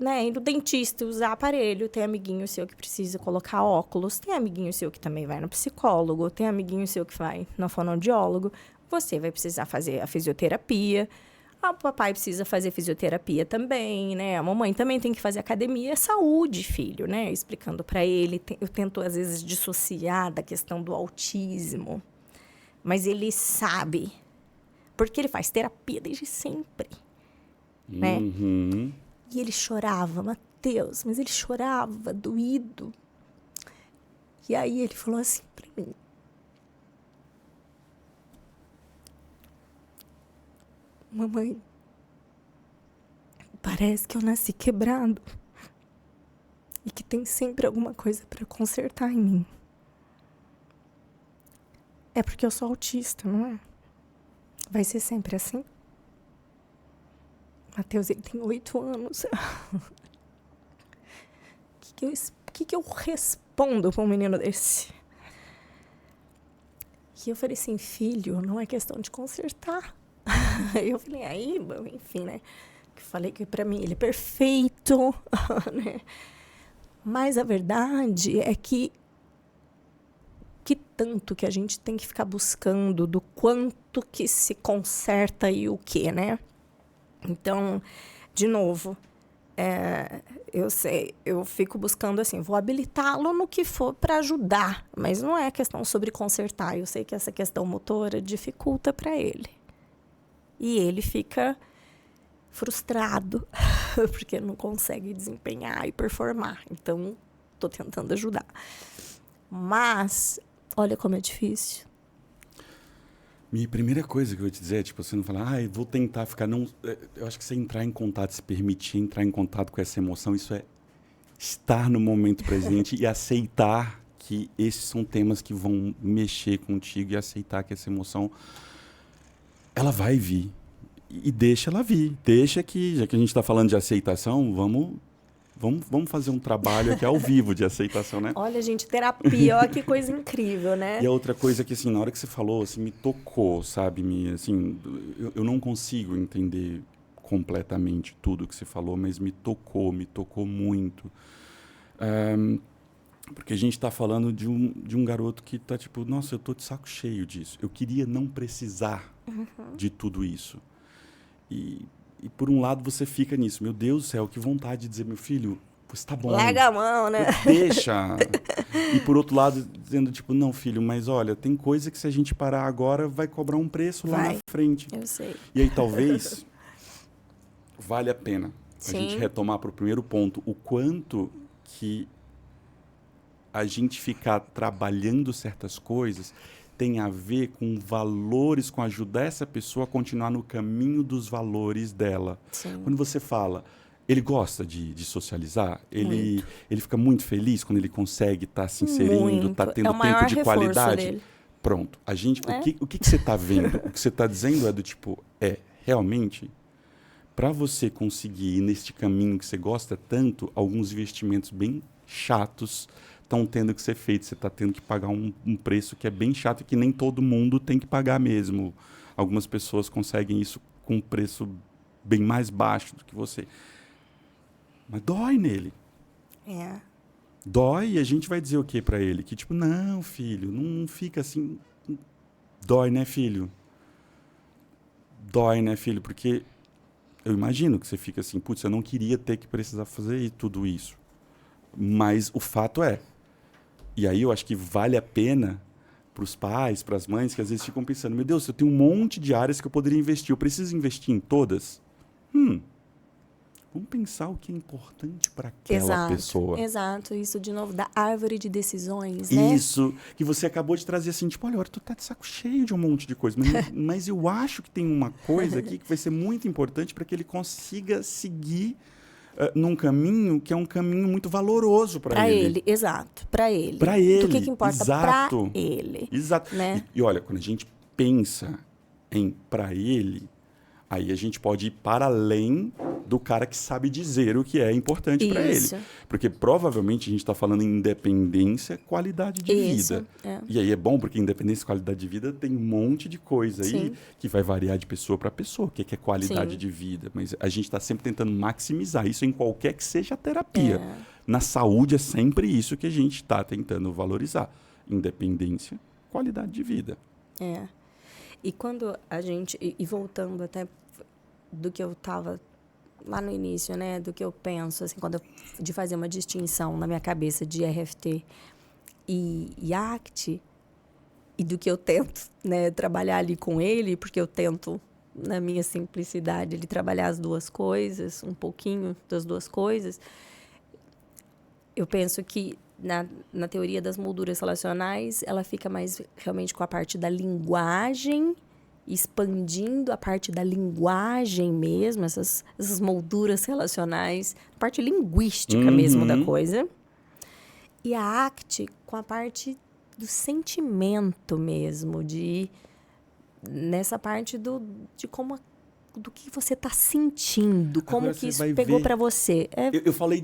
né, ir no dentista, usar aparelho. Tem amiguinho seu que precisa colocar óculos. Tem amiguinho seu que também vai no psicólogo. Tem amiguinho seu que vai no fonoaudiólogo. Você vai precisar fazer a fisioterapia. O papai precisa fazer fisioterapia também, né? A mamãe também tem que fazer academia. É saúde, filho, né? Explicando para ele. Eu tento, às vezes, dissociar da questão do autismo. Mas ele sabe. Porque ele faz terapia desde sempre, né? E ele chorava, Matheus, mas ele chorava, doído. E aí ele falou assim para mim. Mamãe, parece que eu nasci quebrado e que tem sempre alguma coisa para consertar em mim. É porque eu sou autista, não é? Vai ser sempre assim? Matheus, ele tem 8 anos. O que eu respondo para um menino desse? E eu falei assim, filho, não é questão de consertar. Eu falei, aí, enfim, né? Que falei que pra mim ele é perfeito, né? Mas a verdade é que tanto que a gente tem que ficar buscando do quanto que se conserta e o que, né? Então, de novo, eu sei, eu fico buscando assim, vou habilitá-lo no que for para ajudar, mas não é questão sobre consertar. Eu sei que essa questão motora dificulta para ele. E ele fica frustrado, porque não consegue desempenhar e performar. Então, estou tentando ajudar. Mas, olha como é difícil. Minha primeira coisa que eu vou te dizer é, tipo, você não falar, vou tentar ficar... Não, eu acho que você entrar em contato, se permitir entrar em contato com essa emoção, isso é estar no momento presente e aceitar que esses são temas que vão mexer contigo e aceitar que essa emoção... ela vai vir. E deixa ela vir. Deixa que, já que a gente está falando de aceitação, vamos fazer um trabalho aqui ao vivo de aceitação, né? Olha, gente, terapia, olha que coisa incrível, né? E a outra coisa que, assim, na hora que você falou, assim, me tocou, sabe? Assim, eu não consigo entender completamente tudo que você falou, mas me tocou muito. Porque a gente está falando de um garoto que está tipo, nossa, eu tô de saco cheio disso. Eu queria não precisar de tudo isso. E por um lado você fica nisso, meu Deus do céu, que vontade de dizer, meu filho, você tá bom. Larga a mão, né? Deixa. E por outro lado, dizendo tipo, não, filho, mas olha, tem coisa que se a gente parar agora vai cobrar um preço lá na frente. Eu sei. E aí talvez vale a pena a gente Sim. retomar para o primeiro ponto, o quanto que a gente ficar trabalhando certas coisas tem a ver com valores, com ajudar essa pessoa a continuar no caminho dos valores dela. Sim. Quando você fala, ele gosta de socializar, ele fica muito feliz quando ele consegue estar se inserindo, está tendo o maior tempo de reforço qualidade. dele. Pronto. A gente, o que você está vendo? O que você está dizendo é do tipo, realmente, para você conseguir ir neste caminho que você gosta tanto, alguns investimentos bem chatos estão tendo que ser feitos. Você está tendo que pagar um preço que é bem chato e que nem todo mundo tem que pagar mesmo. Algumas pessoas conseguem isso com um preço bem mais baixo do que você. Mas dói nele. Dói e a gente vai dizer o quê para ele? Que tipo, não, filho, não fica assim. Dói, né, filho? Dói, né, filho? Porque eu imagino que você fica assim, putz, eu não queria ter que precisar fazer tudo isso. Mas o fato é. E aí eu acho que vale a pena para os pais, para as mães, que às vezes ficam pensando, meu Deus, eu tenho um monte de áreas que eu poderia investir, eu preciso investir em todas? Vamos pensar o que é importante para aquela pessoa. Exato, isso de novo, da árvore de decisões, né? Isso, que você acabou de trazer assim, tipo, olha, tu tá de saco cheio de um monte de coisa, mas eu acho que tem uma coisa aqui que vai ser muito importante para que ele consiga seguir num caminho que é um caminho muito valoroso para ele. Exato, para ele. Para ele. Do que importa para ele. Exato. Né? E olha, quando a gente pensa em para ele, aí a gente pode ir para além do cara que sabe dizer o que é importante para ele. Porque provavelmente a gente está falando em independência, qualidade de vida. E aí é bom, porque independência e qualidade de vida tem um monte de coisa aí que vai variar de pessoa para pessoa, o que é qualidade de vida. Mas a gente está sempre tentando maximizar isso em qualquer que seja a terapia. Na saúde é sempre isso que a gente está tentando valorizar. Independência, qualidade de vida. E quando a gente... E voltando até do que eu estava lá no início, né? Do que eu penso, assim, de fazer uma distinção na minha cabeça de RFT e ACT, e do que eu tento, né, trabalhar ali com ele, porque eu tento, na minha simplicidade, ele trabalhar as duas coisas, um pouquinho das duas coisas. Eu penso que na teoria das molduras relacionais, ela fica mais realmente com a parte da linguagem, expandindo a parte da linguagem mesmo, essas molduras relacionais, a parte linguística mesmo da coisa. E a ACT com a parte do sentimento mesmo, nessa parte de como do que você está sentindo, como Agora que isso vai pegou ver. para você. Eu falei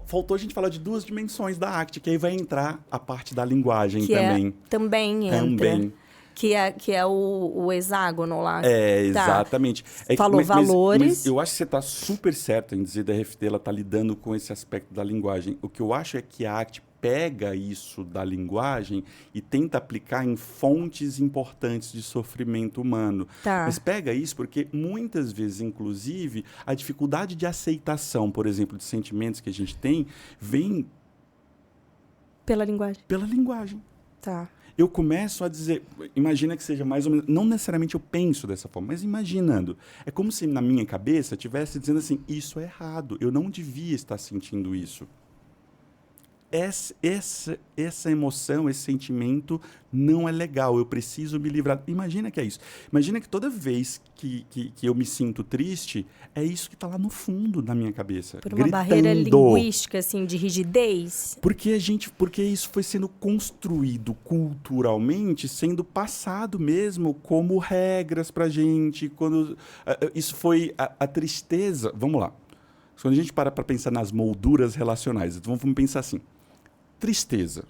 faltou a gente falar de duas dimensões da ACT, que aí vai entrar a parte da linguagem também. Também entra. Que é o hexágono lá. Exatamente. Falou valores. Mas eu acho que você está super certo em dizer que a RFT está lidando com esse aspecto da linguagem. O que eu acho é que a ACT pega isso da linguagem e tenta aplicar em fontes importantes de sofrimento humano. Mas pega isso porque muitas vezes, inclusive, a dificuldade de aceitação, por exemplo, de sentimentos que a gente tem, vem... Pela linguagem. Pela linguagem. Eu começo a dizer, imagina que seja mais ou menos, não necessariamente eu penso dessa forma, mas imaginando. É como se na minha cabeça estivesse dizendo assim, isso é errado, eu não devia estar sentindo isso. Essa emoção, esse sentimento não é legal, eu preciso me livrar. Imagina que é isso. Imagina que toda vez que eu me sinto triste, é isso que está lá no fundo da minha cabeça. Por uma gritando. Barreira linguística, assim, de rigidez. Porque isso foi sendo construído culturalmente, sendo passado mesmo como regras pra gente. Quando isso foi a tristeza. Vamos lá. Quando a gente para pensar nas molduras relacionais, então vamos pensar assim. Tristeza,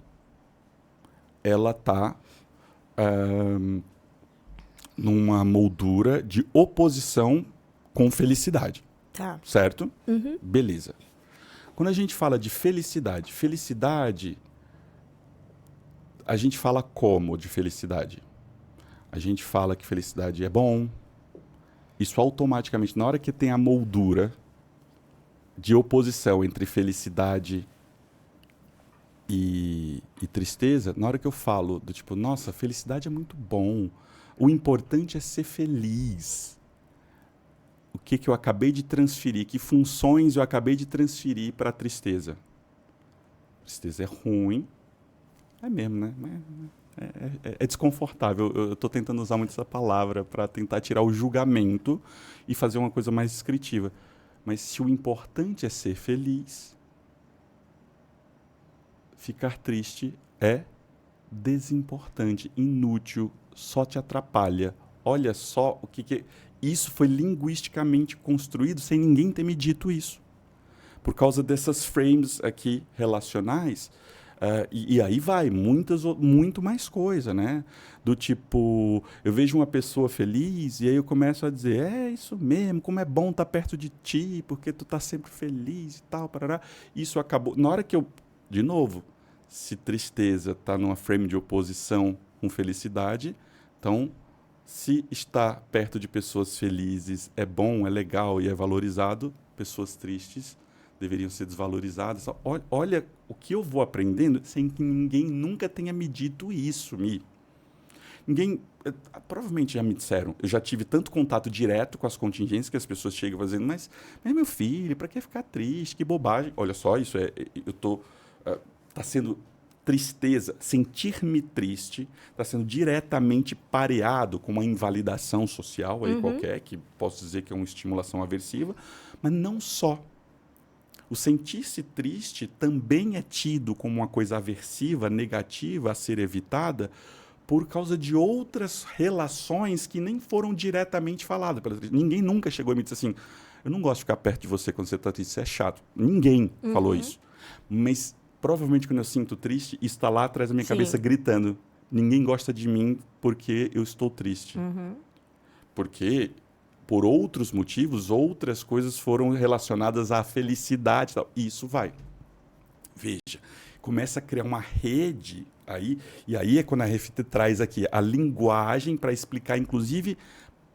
ela está numa moldura de oposição com felicidade, Tá. certo? Beleza. Quando a gente fala de felicidade, a gente fala como de felicidade? A gente fala que felicidade é bom. Isso automaticamente, na hora que tem a moldura de oposição entre felicidade e tristeza, na hora que eu falo do tipo, nossa, felicidade é muito bom, o importante é ser feliz. O que eu acabei de transferir, que funções eu acabei de transferir para a tristeza? Tristeza é ruim, é mesmo, né? É desconfortável. Eu estou tentando usar muito essa palavra para tentar tirar o julgamento e fazer uma coisa mais descritiva. Mas se o importante é ser feliz, ficar triste é desimportante, inútil, só te atrapalha. Olha só o que... Isso foi linguisticamente construído sem ninguém ter me dito isso. Por causa dessas frames aqui relacionais, e aí vai, muito mais coisa, né? Do tipo, eu vejo uma pessoa feliz e aí eu começo a dizer, é isso mesmo, como é bom estar perto de ti, porque tu tá sempre feliz e tal, parará. Isso acabou. Na hora que eu, de novo, se tristeza está numa frame de oposição com felicidade, então, se estar perto de pessoas felizes é bom, é legal e é valorizado, pessoas tristes deveriam ser desvalorizadas. Olha o que eu vou aprendendo sem que ninguém nunca tenha me dito isso, Ninguém, provavelmente já me disseram, eu já tive tanto contato direto com as contingências que as pessoas chegam fazendo, mas meu filho, para que ficar triste? Que bobagem. Olha só, isso tá sendo tristeza, sentir-me triste, está sendo diretamente pareado com uma invalidação social aí qualquer, que posso dizer que é uma estimulação aversiva, mas não só. O sentir-se triste também é tido como uma coisa aversiva, negativa, a ser evitada, por causa de outras relações que nem foram diretamente faladas. Ninguém nunca chegou e me disse assim, eu não gosto de ficar perto de você quando você está triste, isso é chato. Ninguém falou isso. Mas provavelmente quando eu sinto triste, está lá atrás da minha cabeça gritando, ninguém gosta de mim porque eu estou triste. Porque, por outros motivos, outras coisas foram relacionadas à felicidade. E tal. Isso vai. Veja, começa a criar uma rede aí, e aí é quando a RFT traz aqui a linguagem para explicar, inclusive,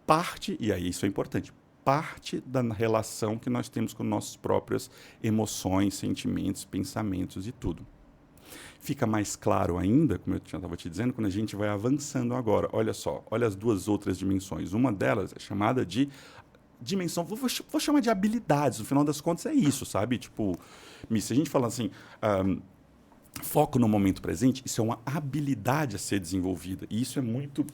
parte, e aí isso é importante, parte da relação que nós temos com nossas próprias emoções, sentimentos, pensamentos e tudo. Fica mais claro ainda, como eu estava te dizendo, quando a gente vai avançando agora. Olha só, olha as duas outras dimensões. Uma delas é chamada de dimensão, vou chamar de habilidades, no final das contas é isso, sabe? Tipo, se a gente falar assim, foco no momento presente, isso é uma habilidade a ser desenvolvida. E isso é muito...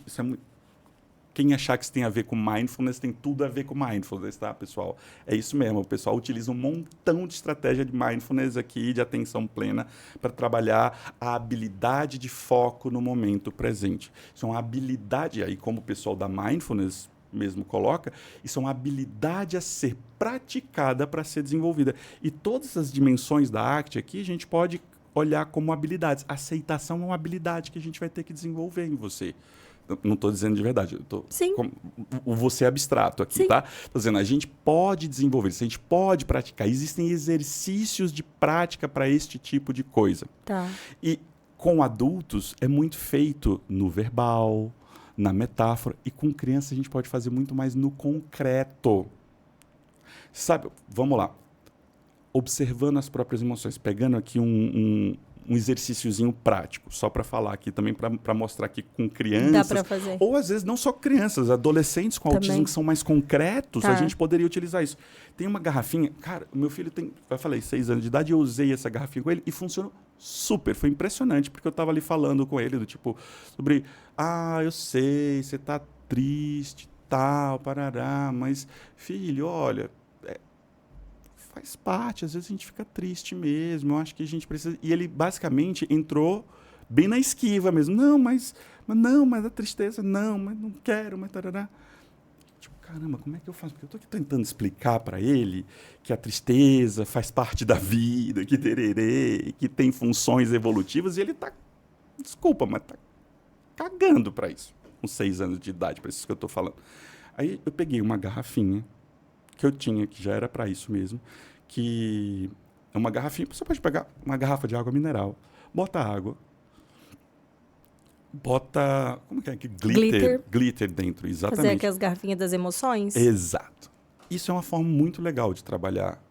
Quem achar que isso tem a ver com mindfulness, tem tudo a ver com mindfulness, tá, pessoal? É isso mesmo, o pessoal utiliza um montão de estratégia de mindfulness aqui, de atenção plena, para trabalhar a habilidade de foco no momento presente. Isso é uma habilidade, aí como o pessoal da mindfulness mesmo coloca, isso é uma habilidade a ser praticada para ser desenvolvida. E todas as dimensões da ACT aqui, a gente pode olhar como habilidades. Aceitação é uma habilidade que a gente vai ter que desenvolver em você. Não estou dizendo de verdade, o você abstrato aqui, tá? Estou dizendo, a gente pode desenvolver isso, a gente pode praticar. Existem exercícios de prática para este tipo de coisa. Tá. E com adultos é muito feito no verbal, na metáfora, e com criança a gente pode fazer muito mais no concreto. Sabe, vamos lá. Observando as próprias emoções, pegando aqui um exercíciozinho prático, só para falar aqui também, para mostrar aqui com crianças. Dá para fazer. Ou às vezes não só crianças, adolescentes com autismo que são mais concretos, a gente poderia utilizar isso. Tem uma garrafinha, cara, o meu filho tem, eu falei, 6 anos de idade, eu usei essa garrafinha com ele e funcionou super, foi impressionante, porque eu estava ali falando com ele, do tipo, sobre, eu sei, você tá triste, tal, parará, mas, filho, olha... faz parte, às vezes a gente fica triste mesmo, eu acho que a gente precisa... E ele basicamente entrou bem na esquiva mesmo. Não, mas a tristeza, mas não quero, mas tarará. Tipo, caramba, como é que eu faço? Porque eu estou aqui tentando explicar para ele que a tristeza faz parte da vida, que tererê, que tem funções evolutivas, e ele está, desculpa, mas está cagando para isso, com 6 anos de idade, para isso que eu estou falando. Aí eu peguei uma garrafinha, que eu tinha, que já era para isso mesmo, que é uma garrafinha. Você pode pegar uma garrafa de água mineral, bota água, bota, como que é? Glitter dentro, Fazer exatamente. aquelas garrafinhas das emoções. Exato. Isso é uma forma muito legal de trabalhar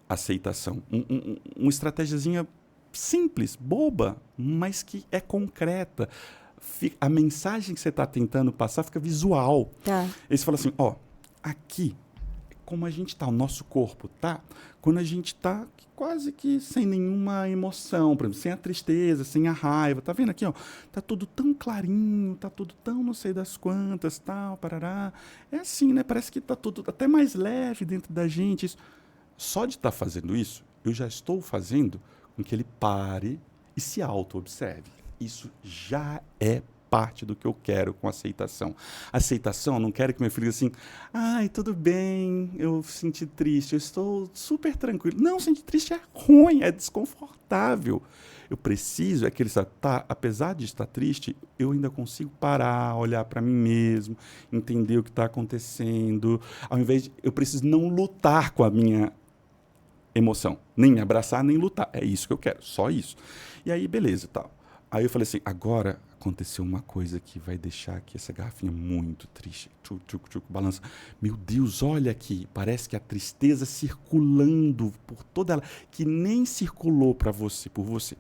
aceitação. Uma estratégiazinha simples, boba, mas que é concreta. A mensagem que você está tentando passar fica visual. Tá. Aí você fala assim, ó, aqui, como a gente tá, o nosso corpo tá, quando a gente tá quase que sem nenhuma emoção, por exemplo, sem a tristeza, sem a raiva, tá vendo aqui, ó, tá tudo tão clarinho, tá tudo tão não sei das quantas, tal, parará. É assim, né? Parece que tá tudo até mais leve dentro da gente. Isso. Só de estar fazendo isso, eu já estou fazendo com que ele pare e se auto-observe. Isso já é parte do que eu quero com aceitação. Aceitação, eu não quero que meu filho diga assim, ai, tudo bem, eu senti triste, eu estou super tranquilo. Não, sentir triste é ruim, é desconfortável. Eu preciso, é que ele sabe, tá, apesar de estar triste, eu ainda consigo parar, olhar para mim mesmo, entender o que está acontecendo. Ao invés de, eu preciso não lutar com a minha emoção, nem me abraçar, nem lutar. É isso que eu quero, só isso. E aí, beleza, tal. Aí eu falei assim, agora aconteceu uma coisa que vai deixar aqui essa garrafinha muito triste. Tchuc, tchuc, tchuc, balança. Meu Deus, olha aqui, parece que a tristeza circulando por toda ela, que nem circulou para você, por você.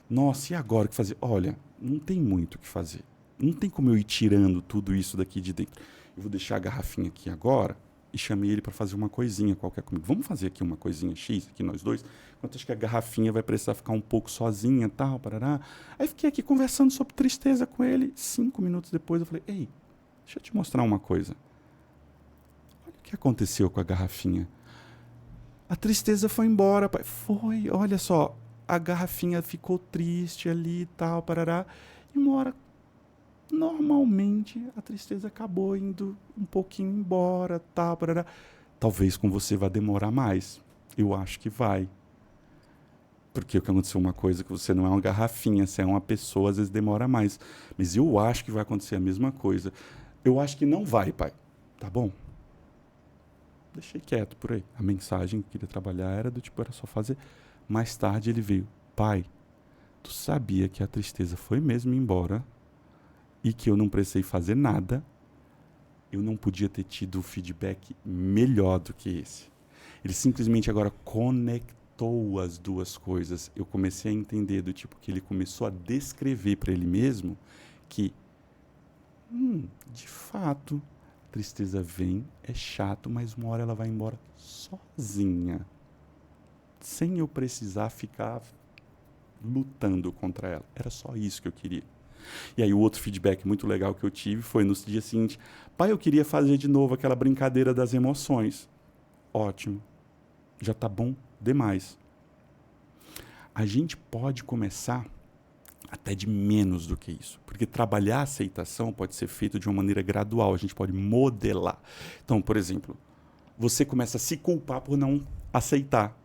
Nossa, e agora o que fazer? Olha, não tem muito o que fazer. Não tem como eu ir tirando tudo isso daqui de dentro. Eu vou deixar a garrafinha aqui agora e chamei ele para fazer uma coisinha qualquer comigo. Vamos fazer aqui uma coisinha X, aqui nós dois? Enquanto acho que a garrafinha vai precisar ficar um pouco sozinha, tal, parará. Aí fiquei aqui conversando sobre tristeza com ele. 5 minutos depois eu falei, ei, deixa eu te mostrar uma coisa. Olha o que aconteceu com a garrafinha. A tristeza foi embora, pai. Foi, olha só, a garrafinha ficou triste ali, tal, parará. E uma hora, normalmente, a tristeza acabou indo um pouquinho embora, tal, parará. Talvez com você vai demorar mais. Eu acho que vai. Porque o que aconteceu uma coisa que você não é uma garrafinha, você é uma pessoa, às vezes demora mais. Mas eu acho que vai acontecer a mesma coisa. Eu acho que não vai, pai. Tá bom? Deixei quieto por aí. A mensagem que eu queria trabalhar era do tipo, era só fazer. Mais tarde ele veio. Pai, tu sabia que a tristeza foi mesmo embora e que eu não precisei fazer nada? Eu não podia ter tido o feedback melhor do que esse. Ele simplesmente agora conectou as duas coisas. Eu comecei a entender do tipo que ele começou a descrever para ele mesmo que, de fato, a tristeza vem, é chato, mas uma hora ela vai embora sozinha, sem eu precisar ficar lutando contra ela. Era só isso que eu queria. E aí o outro feedback muito legal que eu tive foi no dia seguinte, pai, eu queria fazer de novo aquela brincadeira das emoções. Ótimo. Já tá bom demais. A gente pode começar até de menos do que isso, porque trabalhar a aceitação pode ser feito de uma maneira gradual, a gente pode modelar. Então, por exemplo, você começa a se culpar por não aceitar.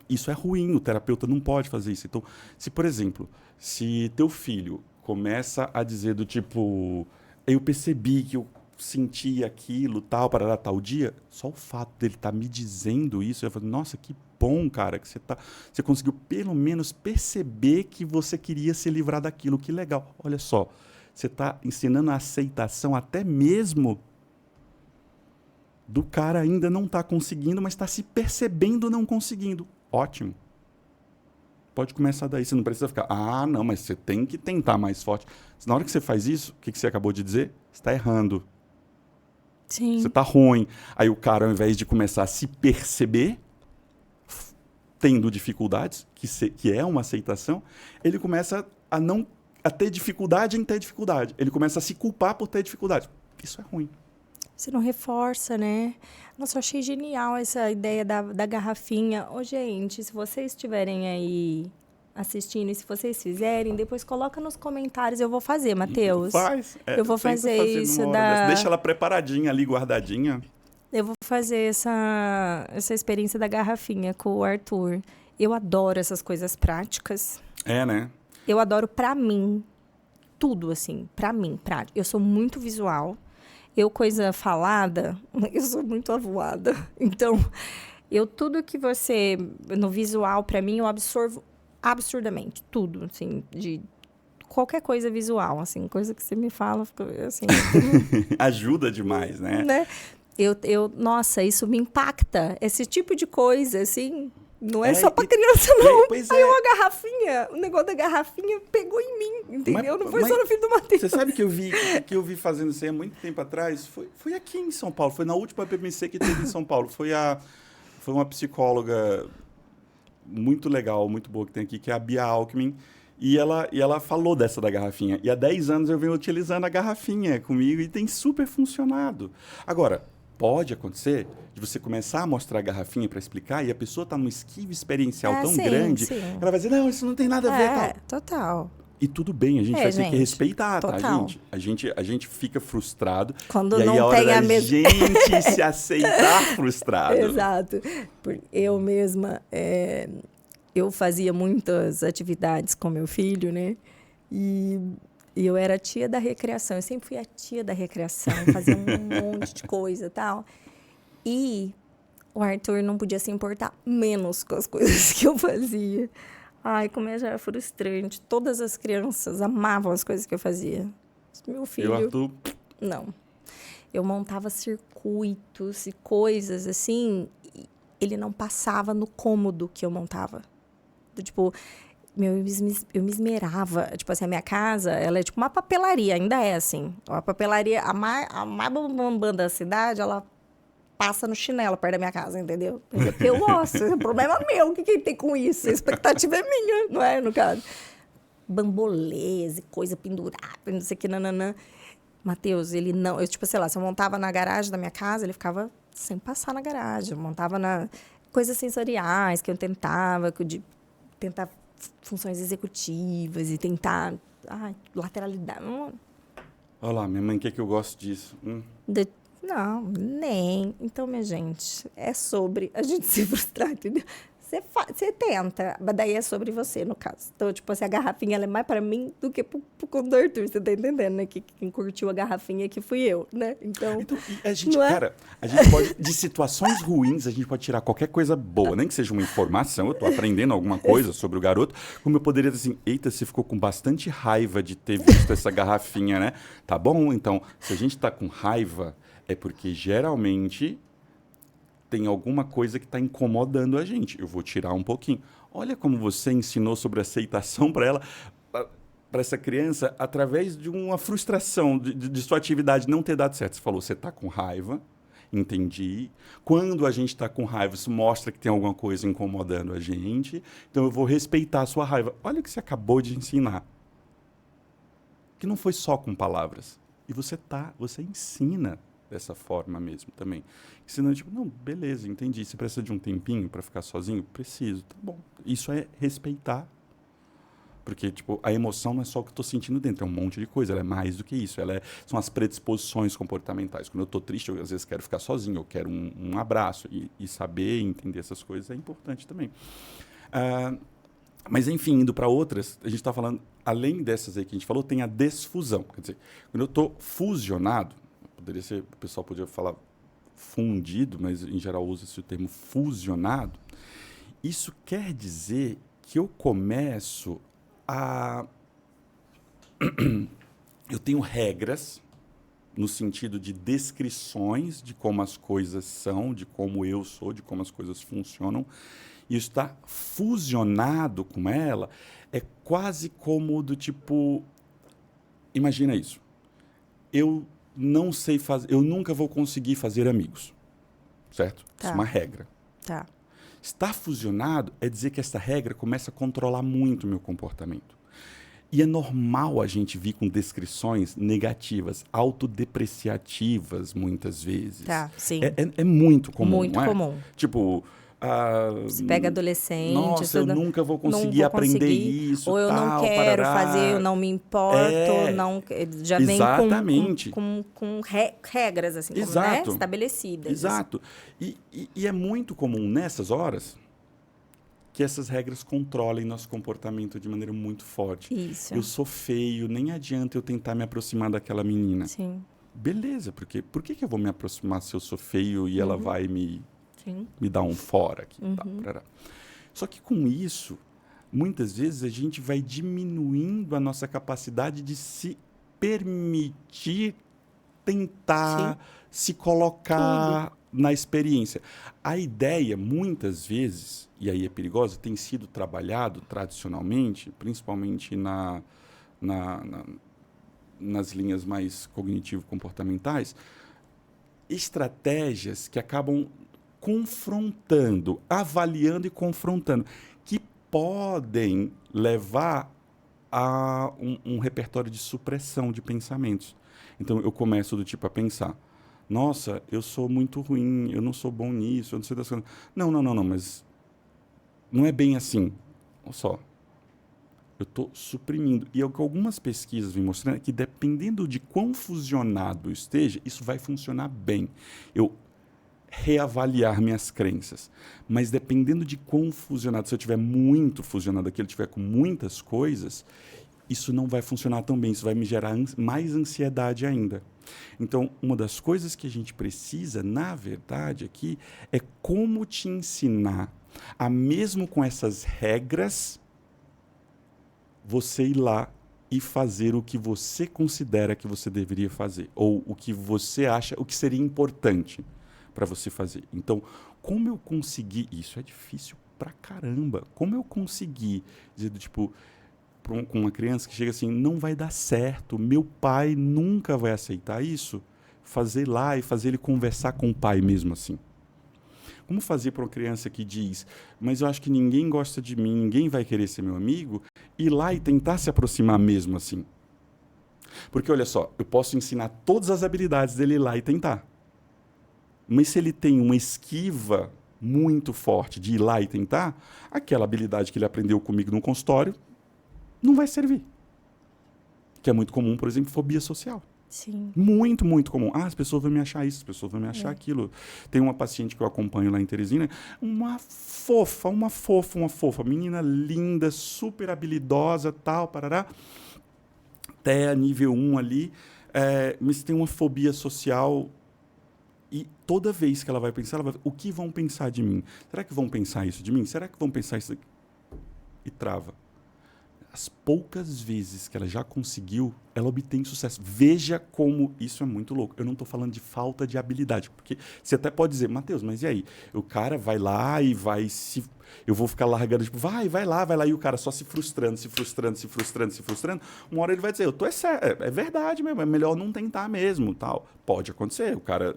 Isso é ruim, o terapeuta não pode fazer isso. Então, se, por exemplo, se teu filho começa a dizer do tipo, eu percebi que eu senti aquilo, tal, para tal dia, só o fato dele estar me dizendo isso, eu falo, nossa, que bom, cara, que você conseguiu pelo menos perceber que você queria se livrar daquilo, que legal. Olha só, você está ensinando a aceitação até mesmo do cara ainda não está conseguindo, mas está se percebendo não conseguindo. Ótimo. Pode começar daí, você não precisa ficar, não, mas você tem que tentar mais forte. Na hora que você faz isso, o que você acabou de dizer? Você está errando. Sim. Você está ruim. Aí o cara, ao invés de começar a se perceber, tendo dificuldades, que é uma aceitação, ele começa a ter dificuldade em ter dificuldade. Ele começa a se culpar por ter dificuldade. Isso é ruim. Você não reforça, né? Nossa, eu achei genial essa ideia da garrafinha. Ô, gente, se vocês estiverem aí assistindo e se vocês fizerem, depois coloca nos comentários. Eu vou fazer, Matheus. Faz. Eu vou fazer isso Deixa ela preparadinha ali, guardadinha. Eu vou fazer essa experiência da garrafinha com o Arthur. Eu adoro essas coisas práticas. É, né? Eu adoro pra mim. Tudo, assim, pra mim, prático. Eu sou muito visual. Eu, coisa falada, eu sou muito avoada. Então, tudo que você, no visual, pra mim, eu absorvo absurdamente. Tudo, assim, de qualquer coisa visual, assim, coisa que você me fala, assim, Ajuda demais, né? né? Nossa, isso me impacta. Esse tipo de coisa, assim, não é só pra criança, não. Pois Aí é. uma garrafinha, o negócio da garrafinha pegou em mim, entendeu? Não foi só no filho do Matheus. Você sabe que eu vi fazendo isso aí há muito tempo atrás? Foi aqui em São Paulo, foi na última PMC que teve em São Paulo. Foi uma psicóloga muito legal, muito boa que tem aqui, que é a Bia Alckmin. E ela falou dessa da garrafinha. E há 10 anos eu venho utilizando a garrafinha comigo e tem super funcionado. Agora, pode acontecer de você começar a mostrar a garrafinha para explicar e a pessoa está num esquivo experiencial tão sim, grande, sim. ela vai dizer, não, isso não tem nada a ver. Tal. Total. E tudo bem, a gente vai ter que gente, respeitar, tá, total. gente? A gente fica frustrado. Quando e aí não é hora tem a da mesma... gente se aceitar frustrado. Exato. Eu mesma, eu fazia muitas atividades com meu filho, né? E eu era a tia da recreação. Eu sempre fui a tia da recreação, fazia um monte de coisa e tal. E o Arthur não podia se importar menos com as coisas que eu fazia. Ai, como era frustrante. Todas as crianças amavam as coisas que eu fazia. Meu filho... E o Arthur... Não. Eu montava circuitos e coisas assim, e ele não passava no cômodo que eu montava. Tipo, eu me esmerava. Tipo assim, a minha casa, ela é tipo uma papelaria, ainda é assim. A papelaria, a mais bambam da cidade, ela passa no chinelo perto da minha casa, entendeu? Porque eu gosto, é problema meu, o que tem com isso? A expectativa é minha, não é, no caso? Bambolês e coisa pendurada, não sei o que, nananã. Matheus, ele não... Eu, tipo, sei lá, se eu montava na garagem da minha casa, ele ficava sem passar na garagem. Eu montava na... Coisas sensoriais que eu tentava, tentar funções executivas e tentar... lateralidade. Olha lá, minha mãe quer que eu goste disso. Não, nem. Então, minha gente, é sobre a gente se frustrar, entendeu? Você tenta, mas daí é sobre você, no caso. Então, tipo assim, a garrafinha ela é mais pra mim do que pro conto do Arthur, você tá entendendo, né? Que quem curtiu a garrafinha que fui eu, né? Então a gente, não é? cara, a gente pode, de situações ruins, a gente pode tirar qualquer coisa boa, nem que seja uma informação, eu tô aprendendo alguma coisa sobre o garoto, como eu poderia dizer assim, eita, você ficou com bastante raiva de ter visto essa garrafinha, né? Tá bom, então, se a gente tá com raiva, é porque geralmente... tem alguma coisa que está incomodando a gente. Eu vou tirar um pouquinho. Olha como você ensinou sobre aceitação para ela, para essa criança, através de uma frustração de sua atividade não ter dado certo. Você falou, você está com raiva, entendi. Quando a gente está com raiva, isso mostra que tem alguma coisa incomodando a gente. Então, eu vou respeitar a sua raiva. Olha o que você acabou de ensinar. Que não foi só com palavras. E você ensina dessa forma mesmo também. Senão, tipo, não, beleza, entendi. Você precisa de um tempinho para ficar sozinho? Preciso, tá bom. Isso é respeitar. Porque, tipo, a emoção não é só o que eu estou sentindo dentro, é um monte de coisa, ela é mais do que isso. São as predisposições comportamentais. Quando eu estou triste, eu às vezes quero ficar sozinho, eu quero um abraço. E saber entender essas coisas é importante também. Mas, enfim, indo para outras, a gente está falando, além dessas aí que a gente falou, tem a desfusão. Quer dizer, quando eu estou fusionado, o pessoal podia falar fundido, mas em geral usa-se o termo fusionado. Isso quer dizer que eu começo a... eu tenho regras, no sentido de descrições de como as coisas são, de como eu sou, de como as coisas funcionam. E isso está fusionado com ela, é quase como do tipo... Imagina isso. Eu não sei fazer, eu nunca vou conseguir fazer amigos, certo? Tá. Isso é uma regra. Tá. Estar fusionado é dizer que essa regra começa a controlar muito o meu comportamento. E é normal a gente vir com descrições negativas, autodepreciativas, muitas vezes. Tá, sim. É muito comum, Muito não é? comum. Tipo... Você pega adolescente... Nossa, eu nunca vou conseguir aprender isso, ou eu tal, não quero parará. fazer, eu não me importo, não, já vem Exatamente. com regras, assim, como, né, estabelecidas. Exato. E é muito comum nessas horas que essas regras controlem nosso comportamento de maneira muito forte. Isso. Eu sou feio, nem adianta eu tentar me aproximar daquela menina. Sim. beleza, porque por que eu vou me aproximar se eu sou feio e ela vai Sim. me dar um fora aqui? Tá, parará. Só que com isso, muitas vezes a gente vai diminuindo a nossa capacidade de se permitir tentar se colocar na experiência. A ideia, muitas vezes, e aí é perigosa, tem sido trabalhado tradicionalmente, principalmente nas linhas mais cognitivo-comportamentais, estratégias que acabam confrontando, avaliando e confrontando, que podem levar a um repertório de supressão de pensamentos. Então, eu começo do tipo a pensar, nossa, eu sou muito ruim, eu não sou bom nisso, eu não sei das coisas. Não, mas não é bem assim. Olha só, eu estou suprimindo. E é o que algumas pesquisas vêm mostrando é que, dependendo de quão fusionado esteja, isso vai funcionar bem. Eu reavaliar minhas crenças. Mas dependendo de quão fusionado, se eu tiver muito fusionado aquilo, tiver com muitas coisas, isso não vai funcionar tão bem, isso vai me gerar mais ansiedade ainda. Então, uma das coisas que a gente precisa, na verdade, aqui, é como te ensinar a, mesmo com essas regras, você ir lá e fazer o que você considera que você deveria fazer, ou o que você acha, o que seria importante para você fazer. Então, como eu consegui isso? É difícil pra caramba. Como eu consegui dizer do tipo com uma criança que chega assim, não vai dar certo, meu pai nunca vai aceitar isso, fazer lá e fazer ele conversar com o pai mesmo assim. Como fazer para uma criança que diz, mas eu acho que ninguém gosta de mim, ninguém vai querer ser meu amigo, ir lá e tentar se aproximar mesmo assim? Porque olha só, eu posso ensinar todas as habilidades dele ir lá e tentar. Mas se ele tem uma esquiva muito forte de ir lá e tentar, aquela habilidade que ele aprendeu comigo no consultório não vai servir. Que é muito comum, por exemplo, fobia social. Sim. Muito, muito comum. As pessoas vão me achar isso, as pessoas vão me achar aquilo. Tem uma paciente que eu acompanho lá em Teresina, uma fofa, menina linda, super habilidosa, tal, parará. Até nível 1 ali, mas tem uma fobia social. E toda vez que ela vai pensar, o que vão pensar de mim? Será que vão pensar isso de mim? Será que vão pensar isso daqui? E trava. As poucas vezes que ela já conseguiu, ela obtém sucesso. Veja como isso é muito louco. Eu não estou falando de falta de habilidade, porque você até pode dizer, Matheus, mas e aí? O cara vai lá e vai se... Eu vou ficar largando, tipo, vai lá, e o cara só se frustrando. Uma hora ele vai dizer, é verdade mesmo, é melhor não tentar mesmo, tal. Pode acontecer, o cara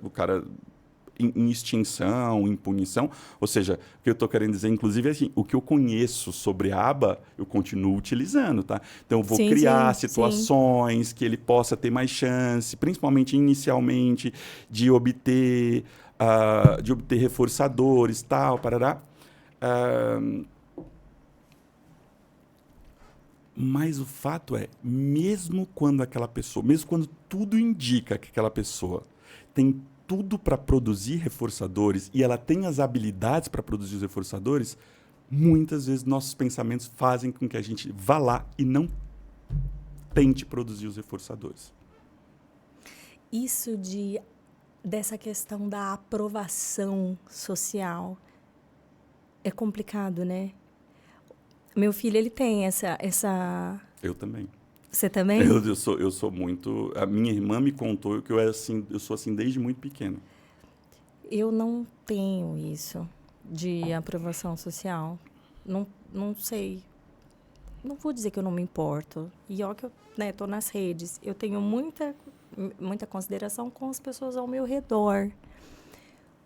em extinção, em punição. Ou seja, o que eu estou querendo dizer, inclusive, é assim, o que eu conheço sobre a aba, eu continuo utilizando, tá? Então, eu vou criar situações que ele possa ter mais chance, principalmente inicialmente, de obter reforçadores, tal, parará. Mas o fato é, mesmo quando tudo indica que aquela pessoa tem tudo para produzir reforçadores e ela tem as habilidades para produzir os reforçadores, muitas vezes nossos pensamentos fazem com que a gente vá lá e não tente produzir os reforçadores. Isso dessa questão da aprovação social é complicado, né? Meu filho, ele tem essa... Eu também. Você também? Eu sou muito... A minha irmã me contou que eu sou assim desde muito pequeno. Eu não tenho isso de aprovação social. Não sei. Não vou dizer que eu não me importo. E ó que eu tô nas redes. Eu tenho muita consideração com as pessoas ao meu redor.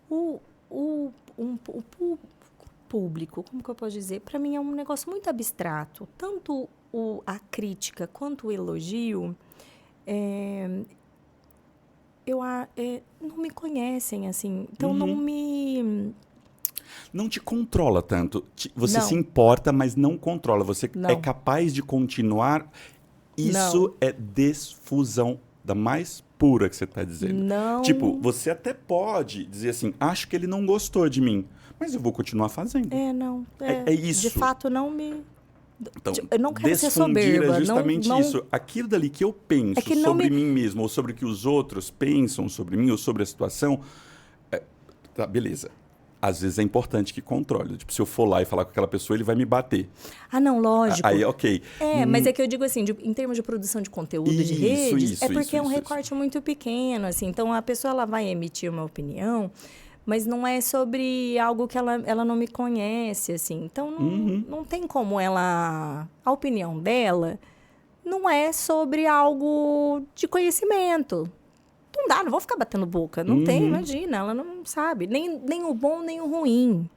O público, como que eu posso dizer? Para mim é um negócio muito abstrato. Tanto a crítica quanto o elogio, não me conhecem, assim. Então, não te controla tanto. Você se importa, mas não controla. Você é capaz de continuar. Isso é desfusão da mais pura que você está dizendo. Não. Tipo, você até pode dizer assim, acho que ele não gostou de mim, mas eu vou continuar fazendo. Não. É isso. De fato, não me... Então, Eu não quero ser desfundir soberba. é justamente não, isso. Aquilo dali que eu penso que sobre mim mesmo, ou sobre o que os outros pensam sobre mim, ou sobre a situação, tá, beleza. Às vezes é importante que controle. Tipo, se eu for lá e falar com aquela pessoa, ele vai me bater. Ah, não, lógico. Aí, ok. Mas é que eu digo assim, em termos de produção de conteúdo de redes, é porque é um recorte muito pequeno, assim. Então, a pessoa ela vai emitir uma opinião, mas não é sobre algo que ela não me conhece, assim. Então, não tem como ela... A opinião dela não é sobre algo de conhecimento. Não dá, não vou ficar batendo boca. Não tem, imagina. Ela não sabe. Nem o bom, nem o ruim.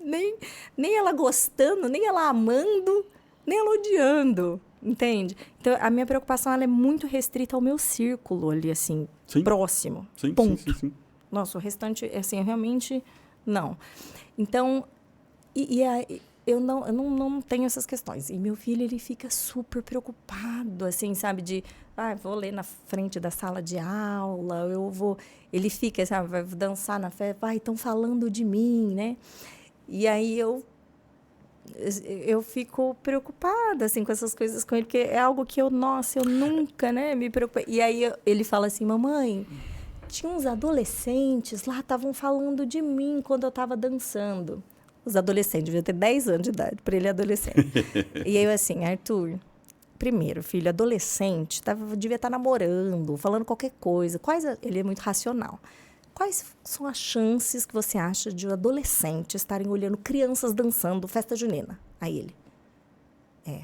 Nem ela gostando, nem ela amando, nem ela odiando. Entende? Então, a minha preocupação ela é muito restrita ao meu círculo ali, assim, próximo. Sim, ponto. Sim. Nossa, o restante, assim, realmente, não. Então, eu não tenho essas questões. E meu filho, ele fica super preocupado, assim, sabe? Vou ler na frente da sala de aula, Ele fica, sabe? Vai dançar na festa, estão falando de mim, né? E aí eu fico preocupada, assim, com essas coisas com ele, porque é algo que eu nunca, né, me preocupei. E aí ele fala assim, mamãe, tinha uns adolescentes lá, estavam falando de mim quando eu estava dançando. Os adolescentes, devia ter 10 anos de idade, para ele é adolescente. E aí eu assim, Arthur, primeiro, filho, adolescente, devia estar namorando, falando qualquer coisa. Ele é muito racional. Quais são as chances que você acha de adolescentes estarem olhando crianças dançando festa junina? Aí ele,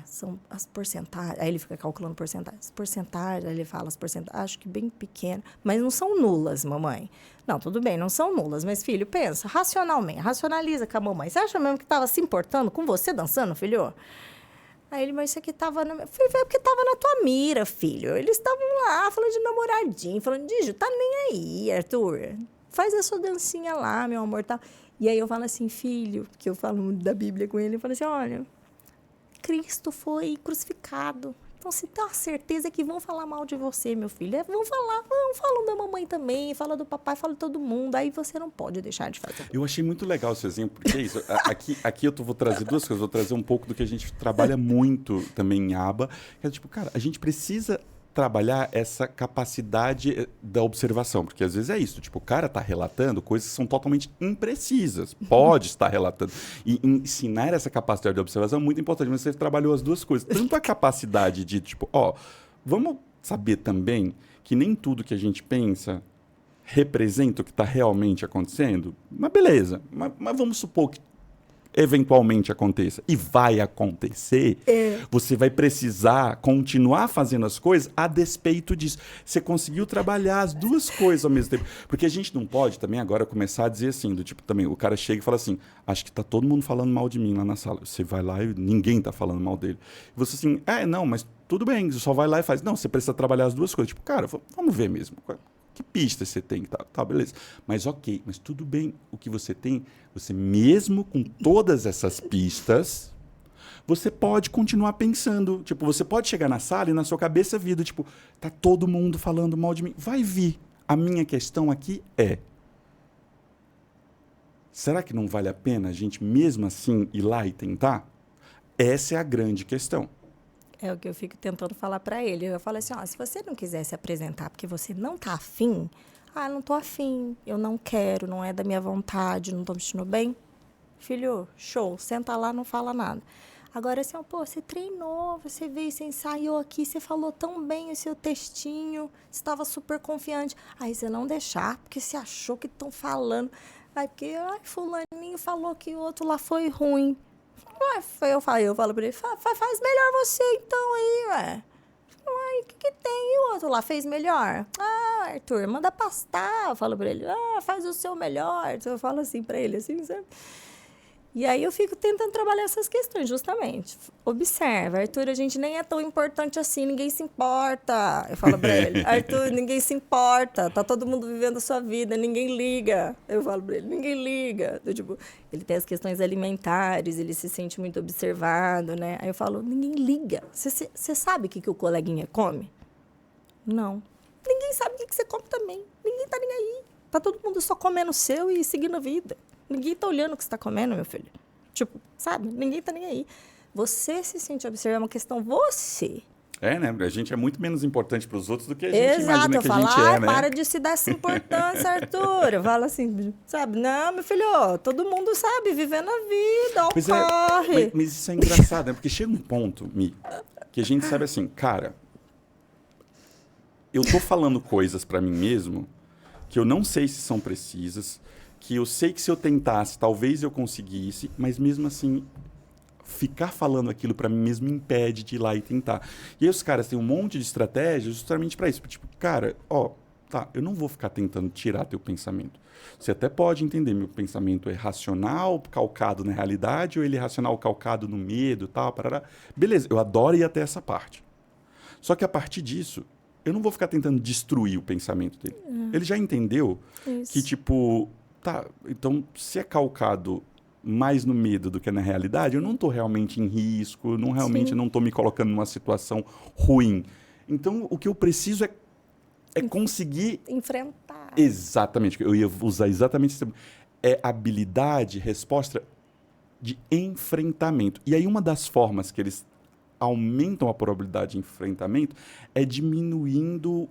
são as porcentagens. Aí ele fica calculando porcentagens. Porcentagem, aí ele fala as porcentagens, acho que bem pequeno. Mas não são nulas, mamãe. Não, tudo bem, não são nulas. Mas, filho, pensa racionalmente, racionaliza com a mamãe. Você acha mesmo que estava se importando com você dançando, filho? Aí ele, mas isso aqui estava... Falei, porque estava na tua mira, filho. Eles estavam lá falando de namoradinho, falando de... Tá nem aí, Arthur. Faz a sua dancinha lá, meu amor. Tá. E aí eu falo assim, filho, que eu falo da Bíblia com ele, eu falo assim, olha, Cristo foi crucificado. Então, você tem a certeza que vão falar mal de você, meu filho. Vão falam da mamãe também, falam do papai, falam de todo mundo. Aí você não pode deixar de fazer. Eu achei muito legal esse exemplo, porque é isso. Aqui eu vou trazer duas coisas. Vou trazer um pouco do que a gente trabalha muito também em aba. Que é tipo, cara, a gente precisa trabalhar essa capacidade da observação, porque às vezes é isso, tipo, o cara está relatando coisas que são totalmente imprecisas, pode estar relatando, e ensinar essa capacidade de observação é muito importante, mas você trabalhou as duas coisas, tanto a capacidade de, tipo, vamos saber também que nem tudo que a gente pensa representa o que está realmente acontecendo, mas beleza, mas vamos supor que eventualmente aconteça, e vai acontecer, você vai precisar continuar fazendo as coisas a despeito disso. Você conseguiu trabalhar as duas coisas ao mesmo tempo. Porque a gente não pode também agora começar a dizer assim, do tipo, também, o cara chega e fala assim, acho que tá todo mundo falando mal de mim lá na sala. Você vai lá e ninguém tá falando mal dele. E você assim, não, mas tudo bem, você só vai lá e faz. Não, você precisa trabalhar as duas coisas. Tipo, cara, vamos ver mesmo. Que pistas você tem? Tá, beleza. Mas ok, mas tudo bem. O que você tem, você mesmo com todas essas pistas, você pode continuar pensando. Tipo, você pode chegar na sala e na sua cabeça vir do tipo, tá todo mundo falando mal de mim. Vai vir. A minha questão aqui é, será que não vale a pena a gente mesmo assim ir lá e tentar? Essa é a grande questão. É o que eu fico tentando falar para ele. Eu falo assim, se você não quiser se apresentar porque você não tá afim, não tô afim, eu não quero, não é da minha vontade, não tô me sentindo bem. Filho, show, senta lá, não fala nada. Agora assim, você treinou, você veio, você ensaiou aqui, você falou tão bem o seu textinho, você estava super confiante. Aí você não deixar, porque você achou que estão falando. Porque fulaninho falou que o outro lá foi ruim. Eu falo pra ele, faz melhor você então aí, ué. O que tem? E o outro lá fez melhor? Arthur, manda pastar. Eu falo pra ele, faz o seu melhor. Eu falo assim pra ele, assim, sabe? E aí eu fico tentando trabalhar essas questões, justamente. Observa, Arthur, a gente nem é tão importante assim, ninguém se importa. Eu falo pra ele, Arthur, ninguém se importa, tá todo mundo vivendo a sua vida, ninguém liga. Eu falo pra ele, ninguém liga. Tipo, ele tem as questões alimentares, ele se sente muito observado, né? Aí eu falo, ninguém liga. Você sabe o que o coleguinha come? Não. Ninguém sabe o que você come também. Ninguém tá nem aí. Tá todo mundo só comendo o seu e seguindo a vida. Ninguém tá olhando o que você tá comendo, meu filho. Tipo, sabe? Ninguém tá nem aí. Você se sentir observado é uma questão você. É, né? A gente é muito menos importante para os outros do que a gente Exato, imagina eu que a falo, gente é, né? para de se dar essa importância, Arthur. Eu falo assim, sabe? Não, meu filho, ó, todo mundo sabe, vivendo a vida, ó, Pois corre. mas isso é engraçado, né? Porque chega um ponto, Mi, que a gente sabe assim, cara, eu tô falando coisas para mim mesmo que eu não sei se são precisas, que eu sei que se eu tentasse, talvez eu conseguisse, mas mesmo assim, ficar falando aquilo para mim mesmo me impede de ir lá e tentar. E aí os caras têm um monte de estratégias justamente para isso. Tipo, cara, ó, tá, eu não vou ficar tentando tirar teu pensamento. Você até pode entender, meu pensamento é racional, calcado na realidade, ou ele é racional, calcado no medo, tal, parará. Beleza, eu adoro ir até essa parte. Só que a partir disso, eu não vou ficar tentando destruir o pensamento dele. Ele já entendeu Isso. que, tipo, tá, então se é calcado mais no medo do que na realidade, eu não estou realmente em risco, Sim. não estou me colocando numa situação ruim. Então, o que eu preciso é conseguir... Enfrentar. Exatamente, eu ia usar exatamente esse termo. É habilidade, resposta de enfrentamento. E aí uma das formas que eles aumentam a probabilidade de enfrentamento é diminuindo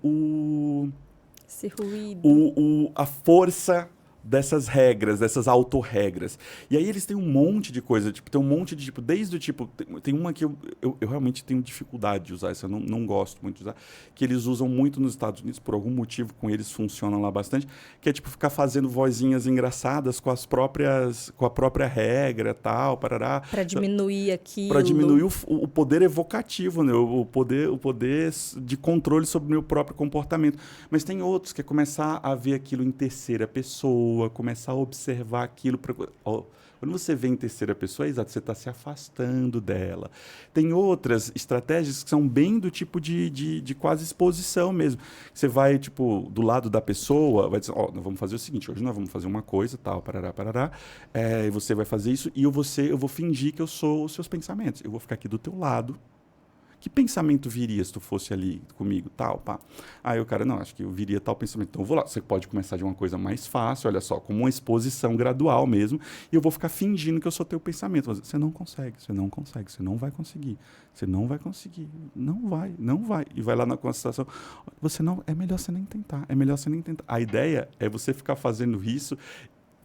Esse ruído. a força dessas regras, dessas autorregras. E aí eles têm um monte de coisa, tipo, tem um monte de, tipo, desde o tipo, tem uma que eu realmente tenho dificuldade de usar, essa eu não gosto muito de usar, que eles usam muito nos Estados Unidos, por algum motivo com eles funciona lá bastante, que é tipo ficar fazendo vozinhas engraçadas com a própria regra, tal, parará. Para diminuir aquilo. Para diminuir o poder evocativo, né? o poder de controle sobre o meu próprio comportamento. Mas tem outros que é começar a ver aquilo em terceira pessoa, começar a observar aquilo. Quando você vê em terceira pessoa, é exato, você está se afastando dela. Tem outras estratégias que são bem do tipo de quase exposição mesmo. Você vai, tipo, do lado da pessoa, vai dizer, nós vamos fazer o seguinte, hoje nós vamos fazer uma coisa, tal, parará, parará, e você vai fazer isso, e eu vou fingir que eu sou os seus pensamentos. Eu vou ficar aqui do teu lado. Que pensamento viria se tu fosse ali comigo, tal, pá? Aí o cara, não, acho que eu viria tal pensamento. Então eu vou lá. Você pode começar de uma coisa mais fácil, olha só, como uma exposição gradual mesmo, e eu vou ficar fingindo que eu sou teu pensamento. Você não consegue, você não consegue, você não vai conseguir, você não vai conseguir, não vai. E vai lá na constatação, é melhor você nem tentar, é melhor você nem tentar. A ideia é você ficar fazendo isso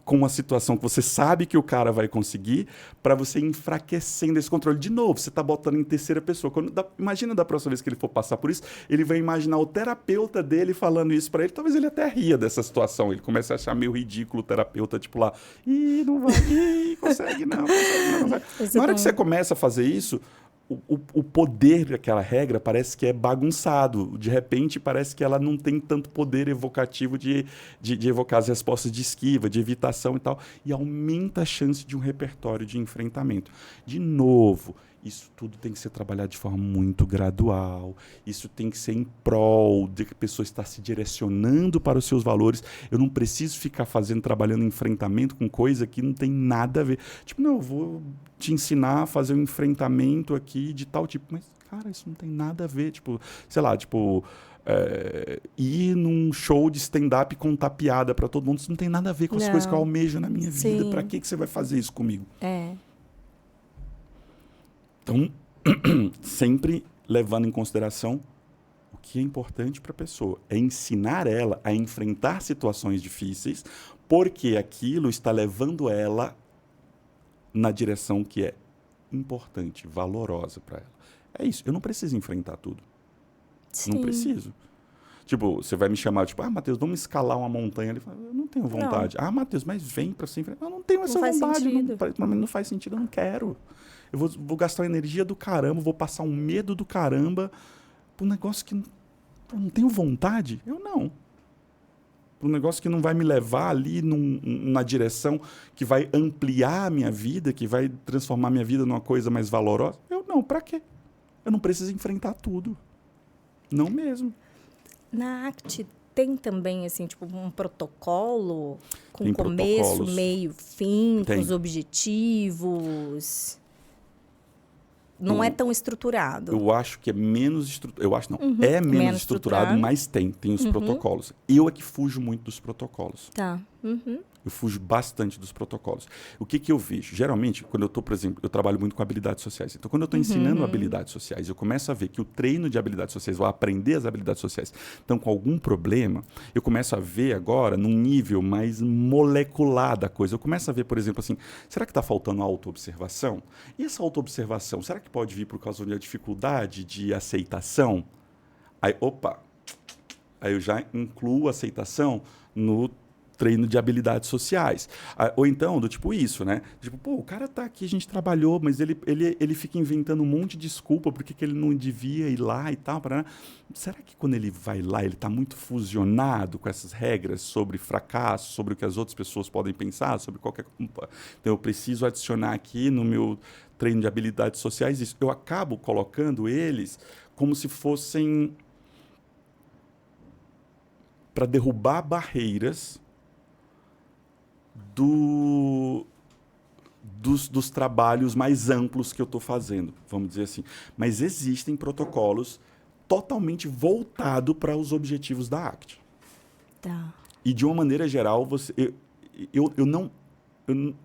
com uma situação que você sabe que o cara vai conseguir, para você ir enfraquecendo esse controle. De novo, você está botando em terceira pessoa. Imagina da próxima vez que ele for passar por isso, ele vai imaginar o terapeuta dele falando isso para ele. Talvez ele até ria dessa situação. Ele comece a achar meio ridículo o terapeuta, tipo lá, não vai, consegue não. Na hora que você começa a fazer isso, o poder daquela regra parece que é bagunçado. De repente, parece que ela não tem tanto poder evocativo de evocar as respostas de esquiva, de evitação e tal. E aumenta a chance de um repertório de enfrentamento. De novo, isso tudo tem que ser trabalhado de forma muito gradual. Isso tem que ser em prol de que a pessoa está se direcionando para os seus valores. Eu não preciso ficar trabalhando enfrentamento com coisa que não tem nada a ver. Tipo, não, eu vou te ensinar a fazer um enfrentamento aqui de tal tipo. Mas, cara, isso não tem nada a ver. Tipo, sei lá, tipo... ir num show de stand-up e contar piada para todo mundo. Isso não tem nada a ver com as coisas que eu almejo na minha vida. Para que você vai fazer isso comigo? Então, sempre levando em consideração o que é importante para a pessoa. É ensinar ela a enfrentar situações difíceis, porque aquilo está levando ela na direção que é importante, valorosa para ela. É isso. Eu não preciso enfrentar tudo. Sim. Não preciso. Tipo, você vai me chamar, tipo, Matheus, vamos escalar uma montanha ali. Eu não tenho vontade. Não. Matheus, mas vem para você enfrentar. Eu não tenho essa vontade. Não faz sentido, eu não quero. Eu vou gastar uma energia do caramba, vou passar um medo do caramba por um negócio que eu não tenho vontade. Eu não. Por um negócio que não vai me levar ali na direção que vai ampliar a minha vida, que vai transformar a minha vida numa coisa mais valorosa. Eu não, pra quê? Eu não preciso enfrentar tudo. Não mesmo. Na ACT tem também, assim, tipo, um protocolo com tem começo, meio, fim, tem. com os objetivos... Não é tão estruturado. Eu acho que é menos estruturado. Eu acho não. É menos estruturado, mas tem os protocolos. Eu é que fujo muito dos protocolos. Tá. Eu fujo bastante dos protocolos. O que eu vejo? Geralmente, quando eu estou, por exemplo, eu trabalho muito com habilidades sociais. Então, quando eu estou ensinando habilidades sociais, eu começo a ver que o treino de habilidades sociais, ou aprender as habilidades sociais, estão com algum problema, eu começo a ver agora num nível mais molecular da coisa. Eu começo a ver, por exemplo, assim, será que está faltando autoobservação? E essa autoobservação, será que pode vir por causa de uma dificuldade de aceitação? Aí, opa! Aí eu já incluo a aceitação no treino de habilidades sociais. Ou então, do tipo isso, né? Tipo, pô, o cara tá aqui, a gente trabalhou, mas ele fica inventando um monte de desculpa porque que ele não devia ir lá e tal. Será que quando ele vai lá, ele tá muito fusionado com essas regras sobre fracasso, sobre o que as outras pessoas podem pensar, sobre qualquer... Então, eu preciso adicionar aqui no meu treino de habilidades sociais isso. Eu acabo colocando eles como se fossem para derrubar barreiras dos trabalhos mais amplos que eu estou fazendo, vamos dizer assim. Mas existem protocolos totalmente voltados para os objetivos da ACT. Tá. E, de uma maneira geral, eu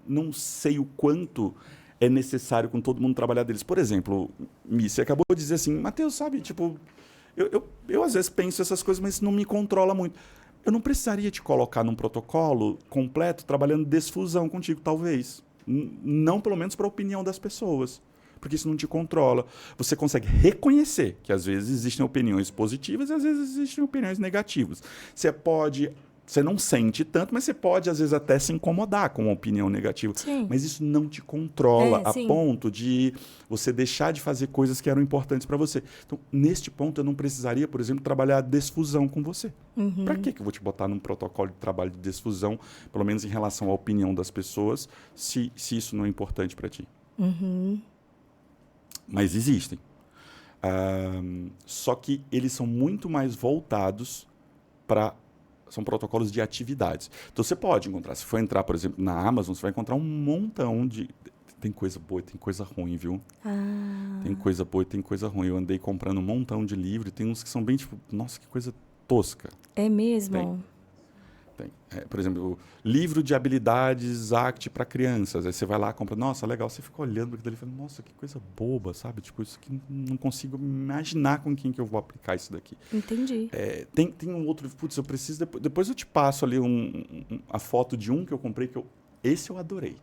não sei o quanto é necessário com todo mundo trabalhar deles. Por exemplo, você acabou de dizer assim, Matheus, sabe, tipo... Eu às vezes penso essas coisas, mas isso não me controla muito. Eu não precisaria te colocar num protocolo completo trabalhando desfusão contigo, talvez. Não, pelo menos, para a opinião das pessoas. Porque isso não te controla. Você consegue reconhecer que às vezes existem opiniões positivas e às vezes existem opiniões negativas. Você não sente tanto, mas você pode, às vezes, até se incomodar com uma opinião negativa. Sim. Mas isso não te controla a sim. ponto de você deixar de fazer coisas que eram importantes para você. Então, neste ponto, eu não precisaria, por exemplo, trabalhar a desfusão com você. Para que eu vou te botar num protocolo de trabalho de desfusão, pelo menos em relação à opinião das pessoas, se isso não é importante para ti? Mas existem. Só que eles são muito mais voltados para... São protocolos de atividades. Então, você pode encontrar, se for entrar, por exemplo, na Amazon, você vai encontrar um montão de... Tem coisa boa e tem coisa ruim, viu? Tem coisa boa e tem coisa ruim. Eu andei comprando um montão de livros, tem uns que são bem, tipo, nossa, que coisa tosca. É mesmo? Tem. Por exemplo, livro de habilidades ACT para crianças. Aí você vai lá, compra, nossa, legal. Você fica olhando para aquilo e fala, nossa, que coisa boba, sabe? Tipo, isso aqui não consigo imaginar com quem que eu vou aplicar isso daqui. Entendi. Tem um outro, putz, eu preciso... Depois eu te passo ali a foto de um que eu comprei, esse eu adorei.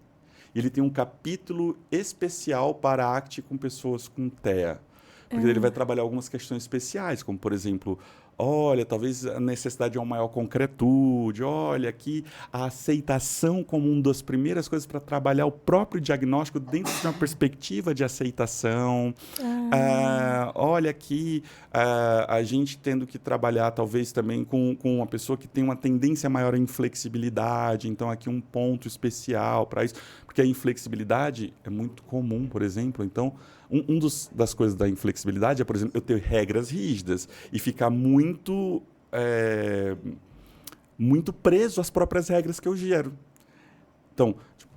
Ele tem um capítulo especial para ACT com pessoas com TEA. Porque ele vai trabalhar algumas questões especiais, como, por exemplo... Olha, talvez a necessidade de uma maior concretude. Olha, aqui a aceitação como uma das primeiras coisas para trabalhar o próprio diagnóstico dentro de uma perspectiva de aceitação. Olha aqui a gente tendo que trabalhar talvez também com uma pessoa que tem uma tendência maior à inflexibilidade. Então, aqui um ponto especial para isso. Porque a inflexibilidade é muito comum, por exemplo. Então, das coisas da inflexibilidade é, por exemplo, eu ter regras rígidas e ficar muito preso às próprias regras que eu gero. Então, tipo,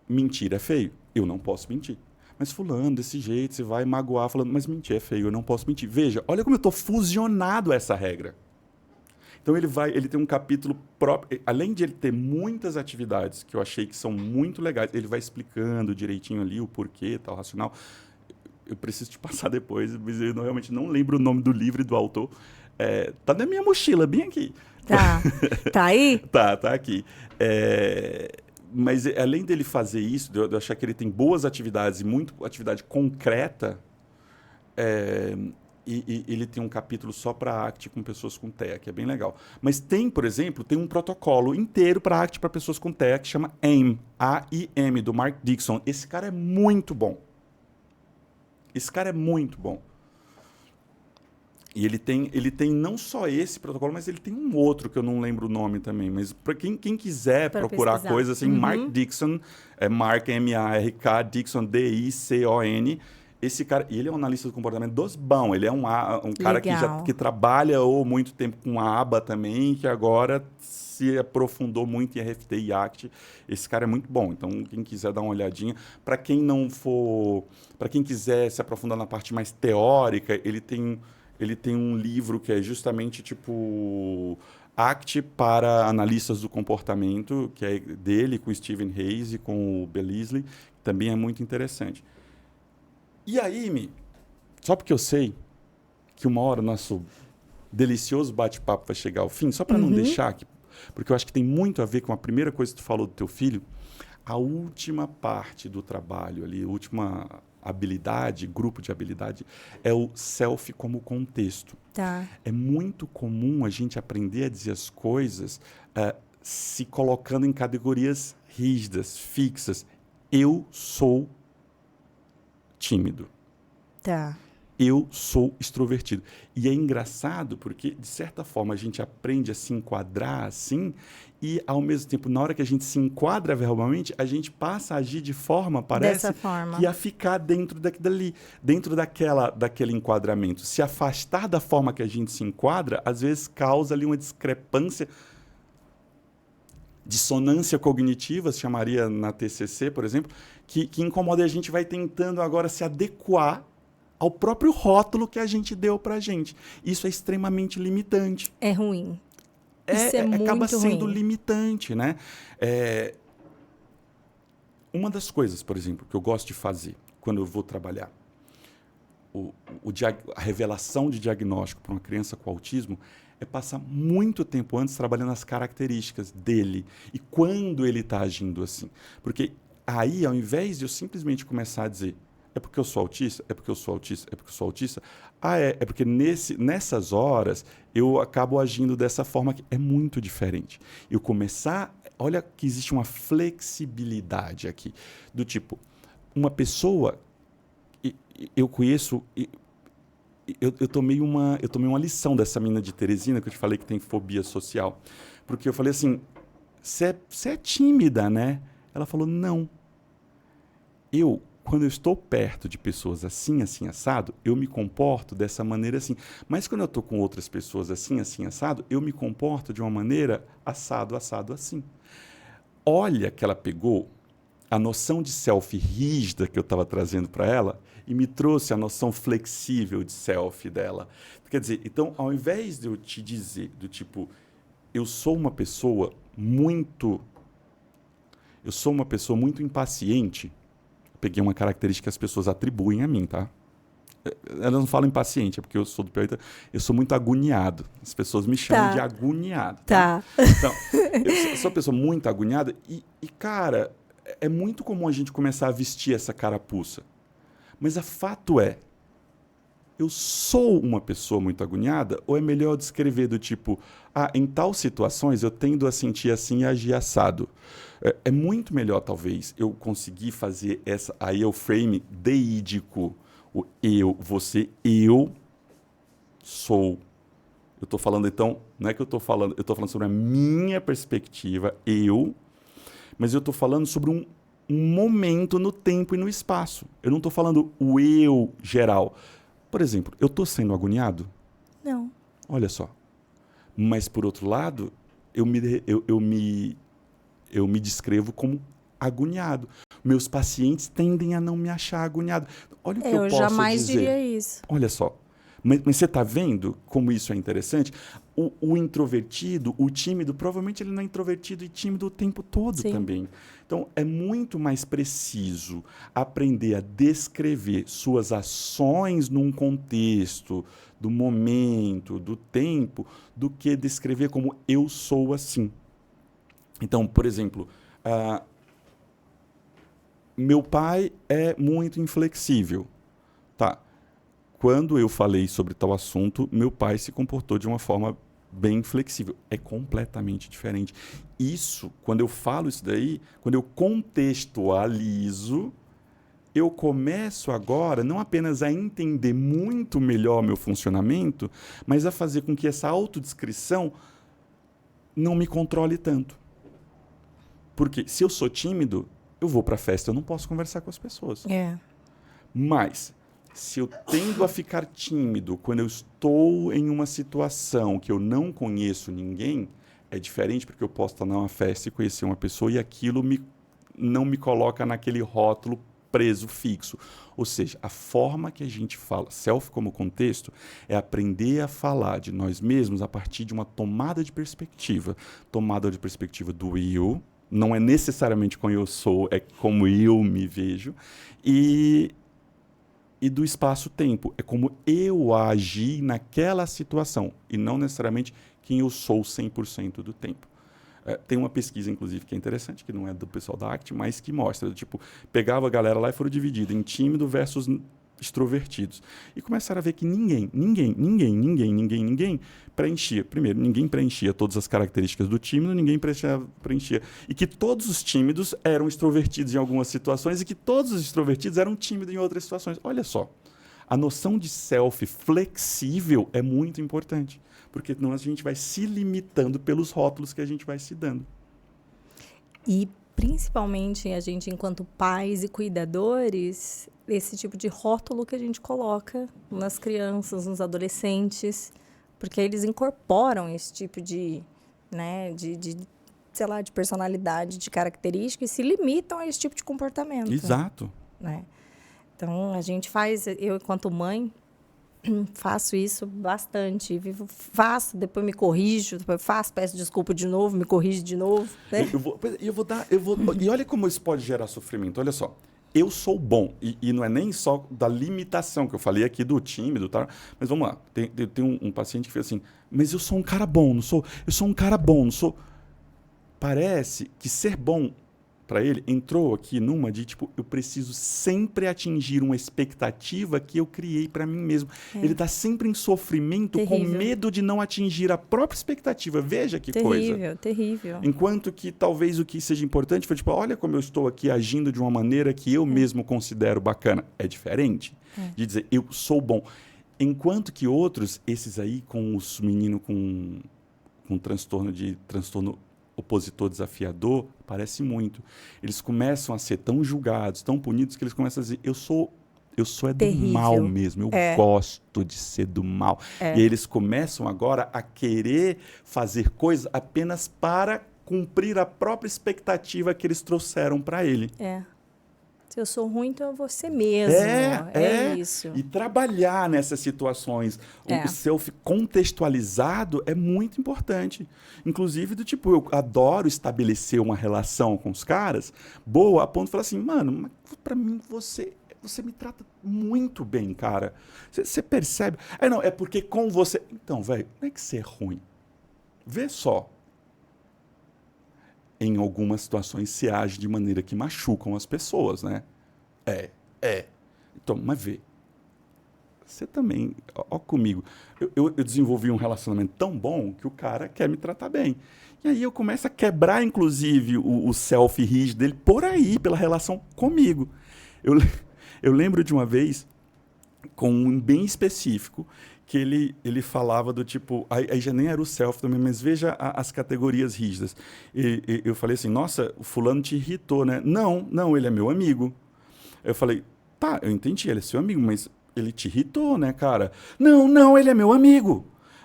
mentir é feio? Eu não posso mentir. Mas fulano, desse jeito, você vai magoar falando, mas mentir é feio, eu não posso mentir. Veja, olha como eu estou fusionado a essa regra. Então ele tem um capítulo próprio, além de ele ter muitas atividades que eu achei que são muito legais, ele vai explicando direitinho ali o porquê, tal, racional. Eu preciso te passar depois, mas eu realmente não lembro o nome do livro e do autor. Tá na minha mochila, bem aqui. Tá aí? Tá aqui. Mas além dele fazer isso, de eu achar que ele tem boas atividades e muito atividade concreta, e ele tem um capítulo só para ACT com pessoas com TEA, que é bem legal. Mas tem, por exemplo, um protocolo inteiro para ACT para pessoas com TEA que chama AIM, A-I-M, do Mark Dixon. Esse cara é muito bom. E ele tem não só esse protocolo, mas ele tem um outro que eu não lembro o nome também. Mas para quem quiser procurar coisa assim, Mark Dixon, Mark M-A-R-K, Dixon D-I-C-O-N. Esse cara, e ele é um analista do comportamento dos bons. Ele é um cara que trabalha muito tempo com a aba também, que agora se aprofundou muito em RFT e ACT. Esse cara é muito bom. Então, quem quiser dar uma olhadinha. Para quem quiser se aprofundar na parte mais teórica, ele tem um livro que é justamente tipo ACT para analistas do comportamento, que é dele, com o Stephen Hayes e com o Bellisley, também é muito interessante. E aí, só porque eu sei que uma hora o nosso delicioso bate-papo vai chegar ao fim, só para não deixar aqui, porque eu acho que tem muito a ver com a primeira coisa que tu falou do teu filho, a última parte do trabalho ali, a última habilidade, grupo de habilidade, é o self como contexto. Tá. É muito comum a gente aprender a dizer as coisas se colocando em categorias rígidas, fixas. Eu sou tímido. Tá. Eu sou extrovertido. E é engraçado porque, de certa forma, a gente aprende a se enquadrar assim e, ao mesmo tempo, na hora que a gente se enquadra verbalmente, a gente passa a agir de forma, parece, Dessa forma. que a ficar dentro dali, dentro daquele enquadramento. Se afastar da forma que a gente se enquadra, às vezes causa ali uma discrepância, dissonância cognitiva, se chamaria na TCC, por exemplo, que incomoda, e a gente vai tentando agora se adequar ao próprio rótulo que a gente deu pra gente. Isso é extremamente limitante. É ruim. Isso é muito acaba sendo ruim. limitante, né? Uma das coisas, por exemplo, que eu gosto de fazer quando eu vou trabalhar, a revelação de diagnóstico para uma criança com autismo é passar muito tempo antes trabalhando as características dele e quando ele está agindo assim. Porque aí, ao invés de eu simplesmente começar a dizer é porque eu sou autista, é porque eu sou autista, é porque eu sou autista. É porque nessas horas eu acabo agindo dessa forma que é muito diferente. Eu começar, olha que existe uma flexibilidade aqui, do tipo, uma pessoa, eu conheço, eu tomei uma lição dessa menina de Teresina, que eu te falei que tem fobia social, porque eu falei assim, você é tímida, né? Ela falou, não. Quando eu estou perto de pessoas assim, assim, assado, eu me comporto dessa maneira assim. Mas quando eu estou com outras pessoas assim, assim, assado, eu me comporto de uma maneira assado, assado, assim. Olha que ela pegou a noção de self rígida que eu estava trazendo para ela e me trouxe a noção flexível de self dela. Quer dizer, então, ao invés de eu te dizer do tipo, eu sou uma pessoa muito impaciente, peguei uma característica que as pessoas atribuem a mim, tá? Elas não falam impaciente, é porque eu sou do Piauí, eu sou muito agoniado. As pessoas me chamam de agoniado. Tá? Então, eu sou uma pessoa muito agoniada e, cara, é muito comum a gente começar a vestir essa carapuça. Mas o fato é, eu sou uma pessoa muito agoniada ou é melhor descrever do tipo, em tais situações eu tendo a sentir assim e agir assado. É muito melhor, talvez, eu conseguir fazer aí é o frame deídico. O eu, você, eu sou. Eu estou falando, então, não é que eu estou falando sobre a minha perspectiva, mas eu estou falando sobre um momento no tempo e no espaço. Eu não estou falando o eu geral. Por exemplo, eu estou sendo agoniado? Não. Olha só. Mas, por outro lado, eu me descrevo como agoniado. Meus pacientes tendem a não me achar agoniado. Olha o que eu posso dizer. Eu jamais diria isso. Olha só. Mas você está vendo como isso é interessante? O introvertido, o tímido, provavelmente ele não é introvertido e tímido o tempo todo. Sim. Também. Então, é muito mais preciso aprender a descrever suas ações num contexto, do momento, do tempo, do que descrever como eu sou assim. Então, por exemplo, meu pai é muito inflexível. Tá. Quando eu falei sobre tal assunto, meu pai se comportou de uma forma bem flexível. É completamente diferente. Isso, quando eu falo isso daí, quando eu contextualizo, eu começo agora não apenas a entender muito melhor meu funcionamento, mas a fazer com que essa autodescrição não me controle tanto. Porque se eu sou tímido, eu vou para a festa, eu não posso conversar com as pessoas. Mas se eu tendo a ficar tímido quando eu estou em uma situação que eu não conheço ninguém, é diferente porque eu posso estar numa festa e conhecer uma pessoa e aquilo não me coloca naquele rótulo preso, fixo. Ou seja, a forma que a gente fala, self como contexto, é aprender a falar de nós mesmos a partir de uma tomada de perspectiva. Tomada de perspectiva do eu, não é necessariamente como eu sou, é como eu me vejo, e do espaço-tempo, é como eu agi naquela situação, e não necessariamente quem eu sou 100% do tempo. Tem uma pesquisa, inclusive, que é interessante, que não é do pessoal da ACT, mas que mostra, tipo, pegava a galera lá e foram divididos em tímido versus extrovertidos. E começaram a ver que ninguém preenchia. Primeiro, ninguém preenchia todas as características do tímido, ninguém preenchia. E que todos os tímidos eram extrovertidos em algumas situações e que todos os extrovertidos eram tímidos em outras situações. Olha só, a noção de self flexível é muito importante. Porque senão a gente vai se limitando pelos rótulos que a gente vai se dando. E, principalmente, a gente, enquanto pais e cuidadores, esse tipo de rótulo que a gente coloca nas crianças, nos adolescentes, porque eles incorporam esse tipo de, né, sei lá, de personalidade, de característica, e se limitam a esse tipo de comportamento. Exato. Né? Então, a gente faz, eu, enquanto mãe, faço isso bastante. Faço, depois me corrijo, depois faço, peço desculpa de novo, me corrijo de novo. Né? E olha como isso pode gerar sofrimento. Olha só. Eu sou bom. E não é nem só da limitação que eu falei aqui do tímido, tá? Mas vamos lá. Tem um paciente que fez assim, mas eu sou um cara bom, não sou? Eu sou um cara bom, não sou? Parece que ser bom para ele entrou aqui numa de, tipo, eu preciso sempre atingir uma expectativa que eu criei para mim mesmo. Ele está sempre em sofrimento, com medo de não atingir a própria expectativa. Veja que coisa. Terrível, terrível. Enquanto que talvez o que seja importante foi, tipo, olha como eu estou aqui agindo de uma maneira que eu mesmo considero bacana. É diferente de dizer, eu sou bom. Enquanto que outros, esses aí com os meninos com transtorno opositor desafiador, parece muito. Eles começam a ser tão julgados, tão punidos, que eles começam a dizer, eu sou do mal mesmo, eu gosto de ser do mal. E aí eles começam agora a querer fazer coisas apenas para cumprir a própria expectativa que eles trouxeram para ele. Se eu sou ruim, então é você mesmo. É isso. E trabalhar nessas situações. O self contextualizado é muito importante. Inclusive, do tipo, eu adoro estabelecer uma relação com os caras boa, a ponto de falar assim, mano, pra mim você me trata muito bem, cara. Você percebe? Não, é porque com você... Então, velho, não é que você é ruim. Vê só. Em algumas situações se age de maneira que machucam as pessoas, né? Então, mas vê. Você também, ó comigo, eu desenvolvi um relacionamento tão bom que o cara quer me tratar bem. E aí eu começo a quebrar, inclusive, o self rígido dele por aí, pela relação comigo. Eu lembro de uma vez, com um bem específico, que ele falava do tipo, aí já nem era o self também, mas veja as categorias rígidas. Eu falei assim, nossa, o fulano te irritou, né? Não, ele é meu amigo. Eu falei, tá, eu entendi, ele é seu amigo, mas ele te irritou, né, cara? Não, ele é meu amigo.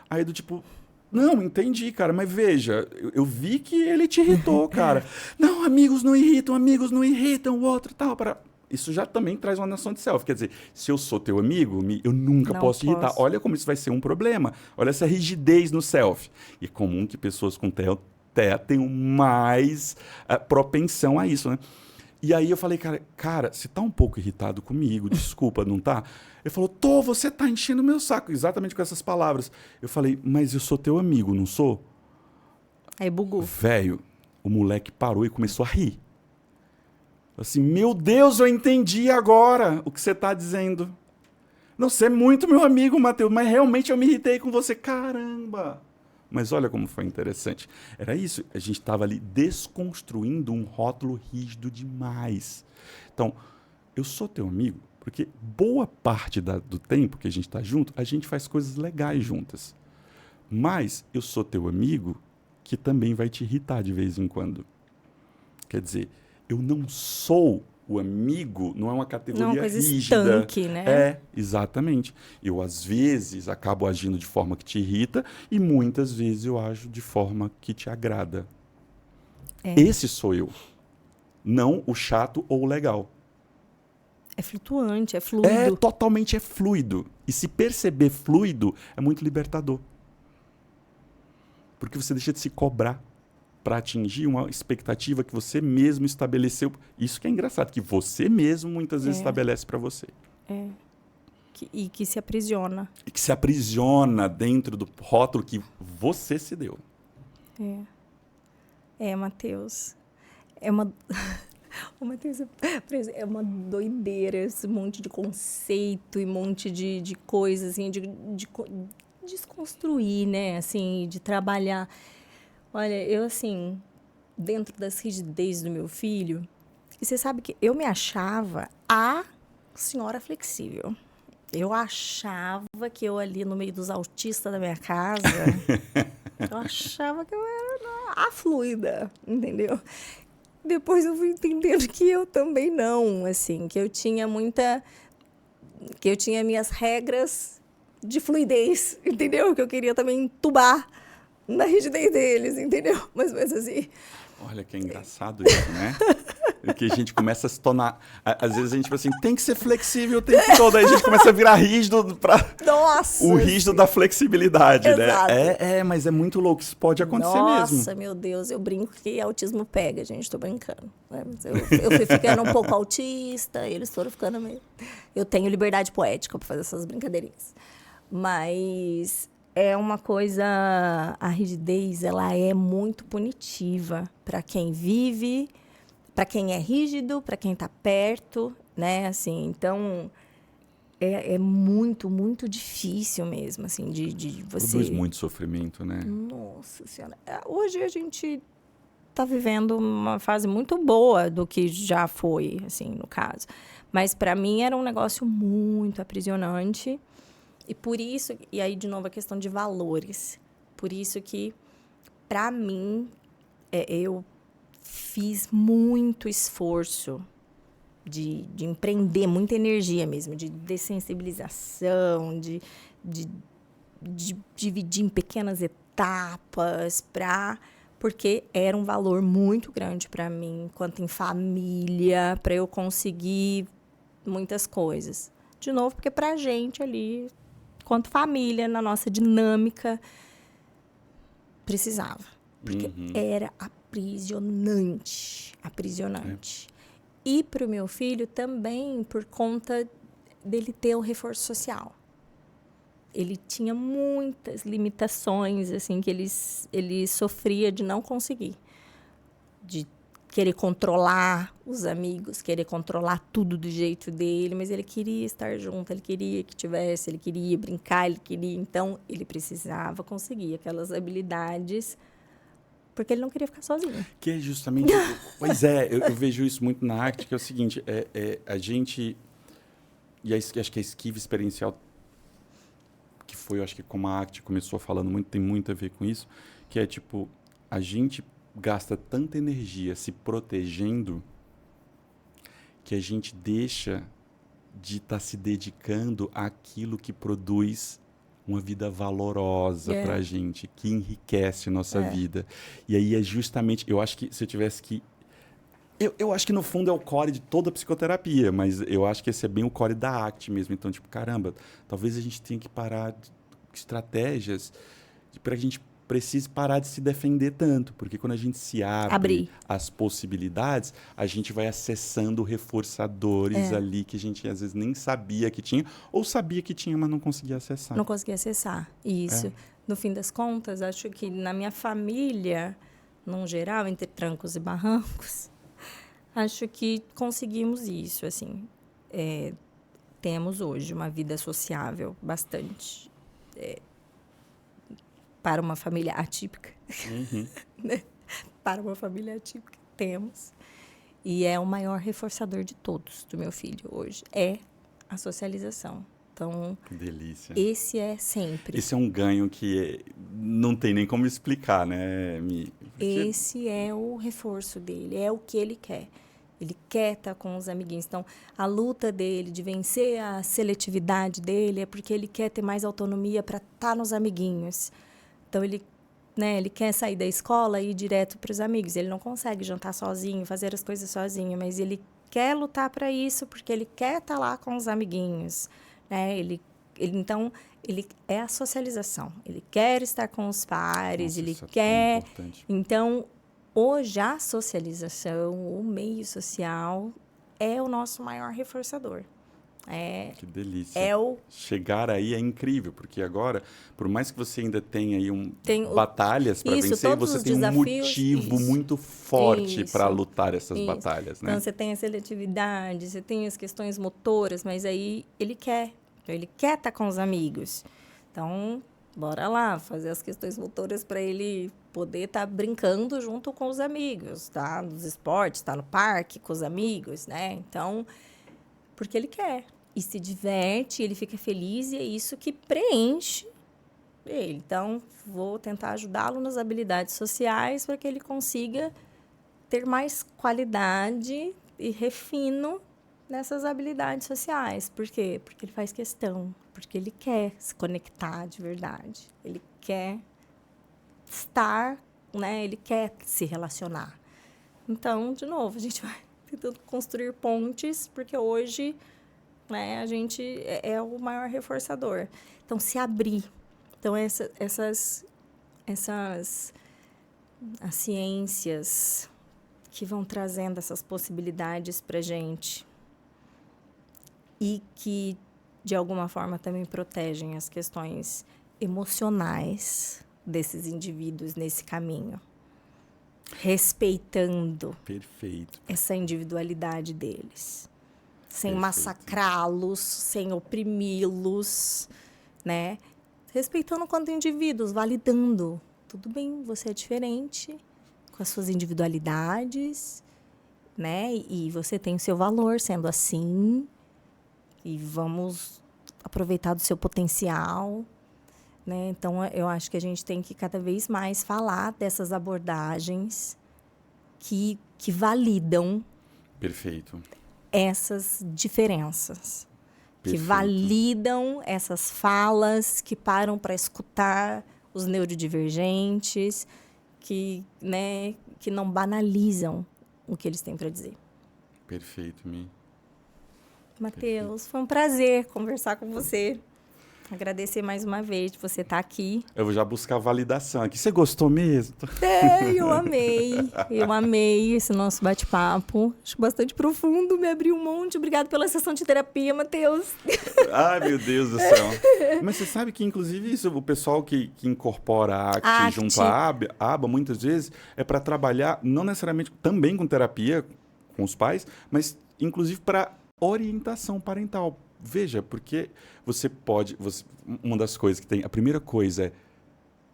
Aí do tipo, não, entendi, cara, mas veja, eu vi que ele te irritou, cara. Não, amigos não irritam, o outro tal, para... Isso já também traz uma noção de self. Quer dizer, se eu sou teu amigo, eu nunca posso te irritar. Olha como isso vai ser um problema. Olha essa rigidez no self. E é comum que pessoas com TEA tenham mais propensão a isso, né? E aí eu falei, cara, você tá um pouco irritado comigo, desculpa, não tá? Ele falou, você tá enchendo o meu saco. Exatamente com essas palavras. Eu falei, mas eu sou teu amigo, não sou? Aí bugou. Velho, o moleque parou e começou a rir. Assim, meu Deus, eu entendi agora o que você está dizendo. Não, você é muito meu amigo, Matheus, mas realmente eu me irritei com você. Caramba! Mas olha como foi interessante. Era isso, a gente estava ali desconstruindo um rótulo rígido demais. Então, eu sou teu amigo porque boa parte do tempo que a gente está junto, a gente faz coisas legais juntas. Mas eu sou teu amigo que também vai te irritar de vez em quando. Quer dizer... Eu não sou o amigo, não é uma categoria rígida. Não, coisa estanque, né? Exatamente. Eu, às vezes, acabo agindo de forma que te irrita e muitas vezes eu ajo de forma que te agrada. Esse sou eu. Não o chato ou o legal. É flutuante, é fluido. Totalmente fluido. E se perceber fluido, é muito libertador. Porque você deixa de se cobrar para atingir uma expectativa que você mesmo estabeleceu. Isso que é engraçado, que você mesmo muitas vezes estabelece para você. E que se aprisiona. E que se aprisiona dentro do rótulo que você se deu. Matheus. O Matheus é uma doideira, esse monte de conceito e monte de coisas, assim, de desconstruir, né? Assim, de trabalhar. Olha, eu, assim, dentro das rigidez do meu filho, e você sabe que eu me achava a senhora flexível. Eu achava que eu ali no meio dos autistas da minha casa, eu achava que eu era a fluida, entendeu? Depois eu fui entendendo que eu também não, assim, que eu tinha minhas regras de fluidez, entendeu? Que eu queria também entubar na rigidez deles, entendeu? Mas assim. Olha que engraçado isso, né? Que a gente começa a se tornar... Às vezes a gente fala assim, tem que ser flexível o tempo todo. Aí a gente começa a virar rígido para... Nossa! O rígido da flexibilidade, exato. Né? Mas é muito louco. Isso pode acontecer mesmo. Nossa, meu Deus. Eu brinco que autismo pega, gente. Tô brincando. Né? Eu fui ficando um pouco autista, eles foram ficando meio... Eu tenho liberdade poética para fazer essas brincadeirinhas. Mas... é uma coisa, a rigidez, ela é muito punitiva para quem vive, para quem é rígido, para quem está perto, né? Assim, então, é muito, muito difícil mesmo, assim, de você... Produz muito sofrimento, né? Nossa Senhora. Hoje a gente está vivendo uma fase muito boa do que já foi, assim, no caso. Mas, para mim, era um negócio muito aprisionante. E por isso, e aí de novo a questão de valores, por isso que, para mim, eu fiz muito esforço de empreender, muita energia mesmo, de dessensibilização, de dividir em pequenas etapas, porque era um valor muito grande para mim, quanto em família, para eu conseguir muitas coisas. De novo, porque para a gente ali... quanto família, na nossa dinâmica, precisava. Porque era aprisionante. E para o meu filho também, por conta dele ter o reforço social. Ele tinha muitas limitações, assim, que ele sofria de não conseguir. De querer controlar os amigos, querer controlar tudo do jeito dele, mas ele queria estar junto, ele queria que tivesse, ele queria brincar, ele queria... Então, ele precisava conseguir aquelas habilidades, porque ele não queria ficar sozinho. Que é justamente... Pois é, eu vejo isso muito na arte, que é o seguinte, a gente... E acho que a esquiva experiencial, que foi, eu acho que como a arte começou falando muito, tem muito a ver com isso, que é tipo, a gente gasta tanta energia se protegendo que a gente deixa de estar se dedicando àquilo que produz uma vida valorosa para a gente, que enriquece nossa vida. E aí é justamente... Eu acho que se eu tivesse que... Eu acho que no fundo é o core de toda a psicoterapia, mas eu acho que esse é bem o core da arte mesmo. Então, tipo, caramba, talvez a gente tenha que parar estratégias para a gente precise parar de se defender tanto, porque quando a gente se abre às possibilidades, a gente vai acessando reforçadores ali que a gente às vezes nem sabia que tinha, ou sabia que tinha, mas não conseguia acessar. Não conseguia acessar, isso. No fim das contas, acho que na minha família, num geral, entre trancos e barrancos, acho que conseguimos isso, assim. Temos hoje uma vida sociável bastante... para uma família atípica. Né? Para uma família atípica, temos. E é o maior reforçador de todos, do meu filho, hoje. É a socialização. Então, que delícia. Esse é sempre. Esse é um ganho que não tem nem como explicar, né, Mi? Porque... Esse é o reforço dele, é o que ele quer. Ele quer estar com os amiguinhos. Então, a luta dele de vencer a seletividade dele é porque ele quer ter mais autonomia para estar nos amiguinhos. Então, ele quer sair da escola e ir direto para os amigos. Ele não consegue jantar sozinho, fazer as coisas sozinho, mas ele quer lutar para isso, porque ele quer estar lá com os amiguinhos, né? Então, ele é a socialização. Ele quer estar com os pares, Nossa, ele isso é tão quer... importante. Então, hoje, a socialização, o meio social, é o nosso maior reforçador. Que delícia. É o... Chegar aí é incrível, porque agora, por mais que você ainda tenha aí Tem batalhas para isso, vencer, todos você os tem um desafios, motivo isso. muito forte Isso. para lutar essas Isso. batalhas, né? Então, você tem a seletividade, você tem as questões motoras, mas aí ele quer. Então, ele quer estar com os amigos. Então, bora lá, fazer as questões motoras para ele poder estar brincando junto com os amigos, tá? Nos esportes, tá no parque com os amigos, né? Então, porque ele quer. E se diverte, ele fica feliz e é isso que preenche ele. Então, vou tentar ajudá-lo nas habilidades sociais para que ele consiga ter mais qualidade e refino nessas habilidades sociais. Por quê? Porque ele faz questão, porque ele quer se conectar de verdade. Ele quer estar, né? Ele quer se relacionar. Então, de novo, a gente vai tentando construir pontes, porque hoje, né, a gente é o maior reforçador. Então, se abrir. Então, as ciências que vão trazendo essas possibilidades para a gente e que, de alguma forma, também protegem as questões emocionais desses indivíduos nesse caminho, respeitando Perfeito. essa individualidade deles, sem Perfeito. massacrá-los, sem oprimi-los, né? Respeitando quanto indivíduos, validando. Tudo bem, você é diferente, com as suas individualidades, né? E você tem o seu valor sendo assim. E vamos aproveitar do seu potencial, né? Então, eu acho que a gente tem que cada vez mais falar dessas abordagens que validam Perfeito. essas diferenças. Que Perfeito. validam essas falas, que param para escutar os neurodivergentes, que não banalizam o que eles têm para dizer. Perfeito, Mi. Matheus, foi um prazer conversar com você. Agradecer mais uma vez de você estar aqui. Eu vou já buscar validação aqui. Você gostou mesmo? Eu amei. Eu amei esse nosso bate-papo. Acho bastante profundo, me abriu um monte. Obrigada pela sessão de terapia, Matheus. Ai, meu Deus do céu. Mas você sabe que, inclusive, isso, o pessoal que incorpora a ACT junto à aba, muitas vezes, é para trabalhar, não necessariamente também com terapia, com os pais, mas, inclusive, para orientação parental. Veja, porque uma das coisas que tem... A primeira coisa é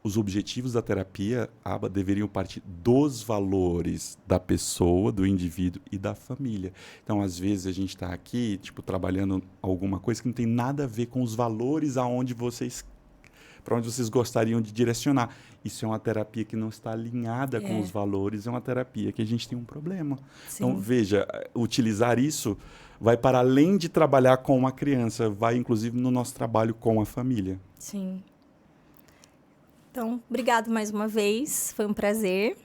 os objetivos da terapia, aba, deveriam partir dos valores da pessoa, do indivíduo e da família. Então, às vezes, a gente está aqui, trabalhando alguma coisa que não tem nada a ver com os valores para onde vocês gostariam de direcionar. Isso é uma terapia que não está alinhada com os valores, é uma terapia que a gente tem um problema. Sim. Então, veja, utilizar isso vai para além de trabalhar com uma criança, vai, inclusive, no nosso trabalho com a família. Sim. Então, obrigado mais uma vez, foi um prazer.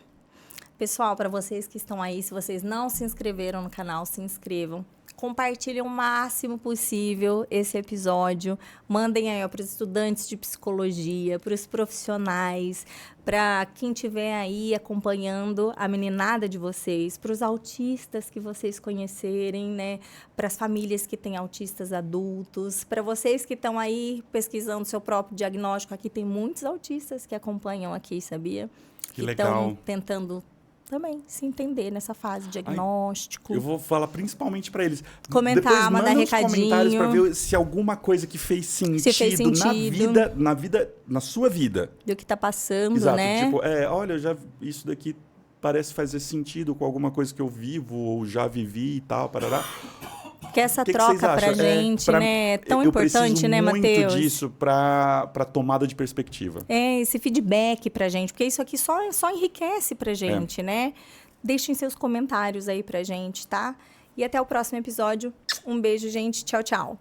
Pessoal, para vocês que estão aí, se vocês não se inscreveram no canal, se inscrevam. Compartilhem o máximo possível esse episódio. Mandem aí para os estudantes de psicologia, para os profissionais, para quem estiver aí acompanhando a meninada de vocês, para os autistas que vocês conhecerem, né? Para as famílias que têm autistas adultos, para vocês que estão aí pesquisando seu próprio diagnóstico. Aqui tem muitos autistas que acompanham aqui, sabia? Que legal. Estão tentando também se entender nessa fase de diagnóstico. Eu vou falar principalmente para eles. Comentar, mandar recadinho. Comentários para ver se alguma coisa que fez sentido, na sua vida. Do que está passando, exato, né? Olha, isso daqui parece fazer sentido com alguma coisa que eu vivo ou já vivi e tal, parará. Que essa troca pra gente, né? É tão importante, né, Matheus? Eu preciso muito disso para tomada de perspectiva. Esse feedback pra gente, porque isso aqui só enriquece pra gente, né? Deixem seus comentários aí pra gente, tá? E até o próximo episódio. Um beijo, gente. Tchau, tchau.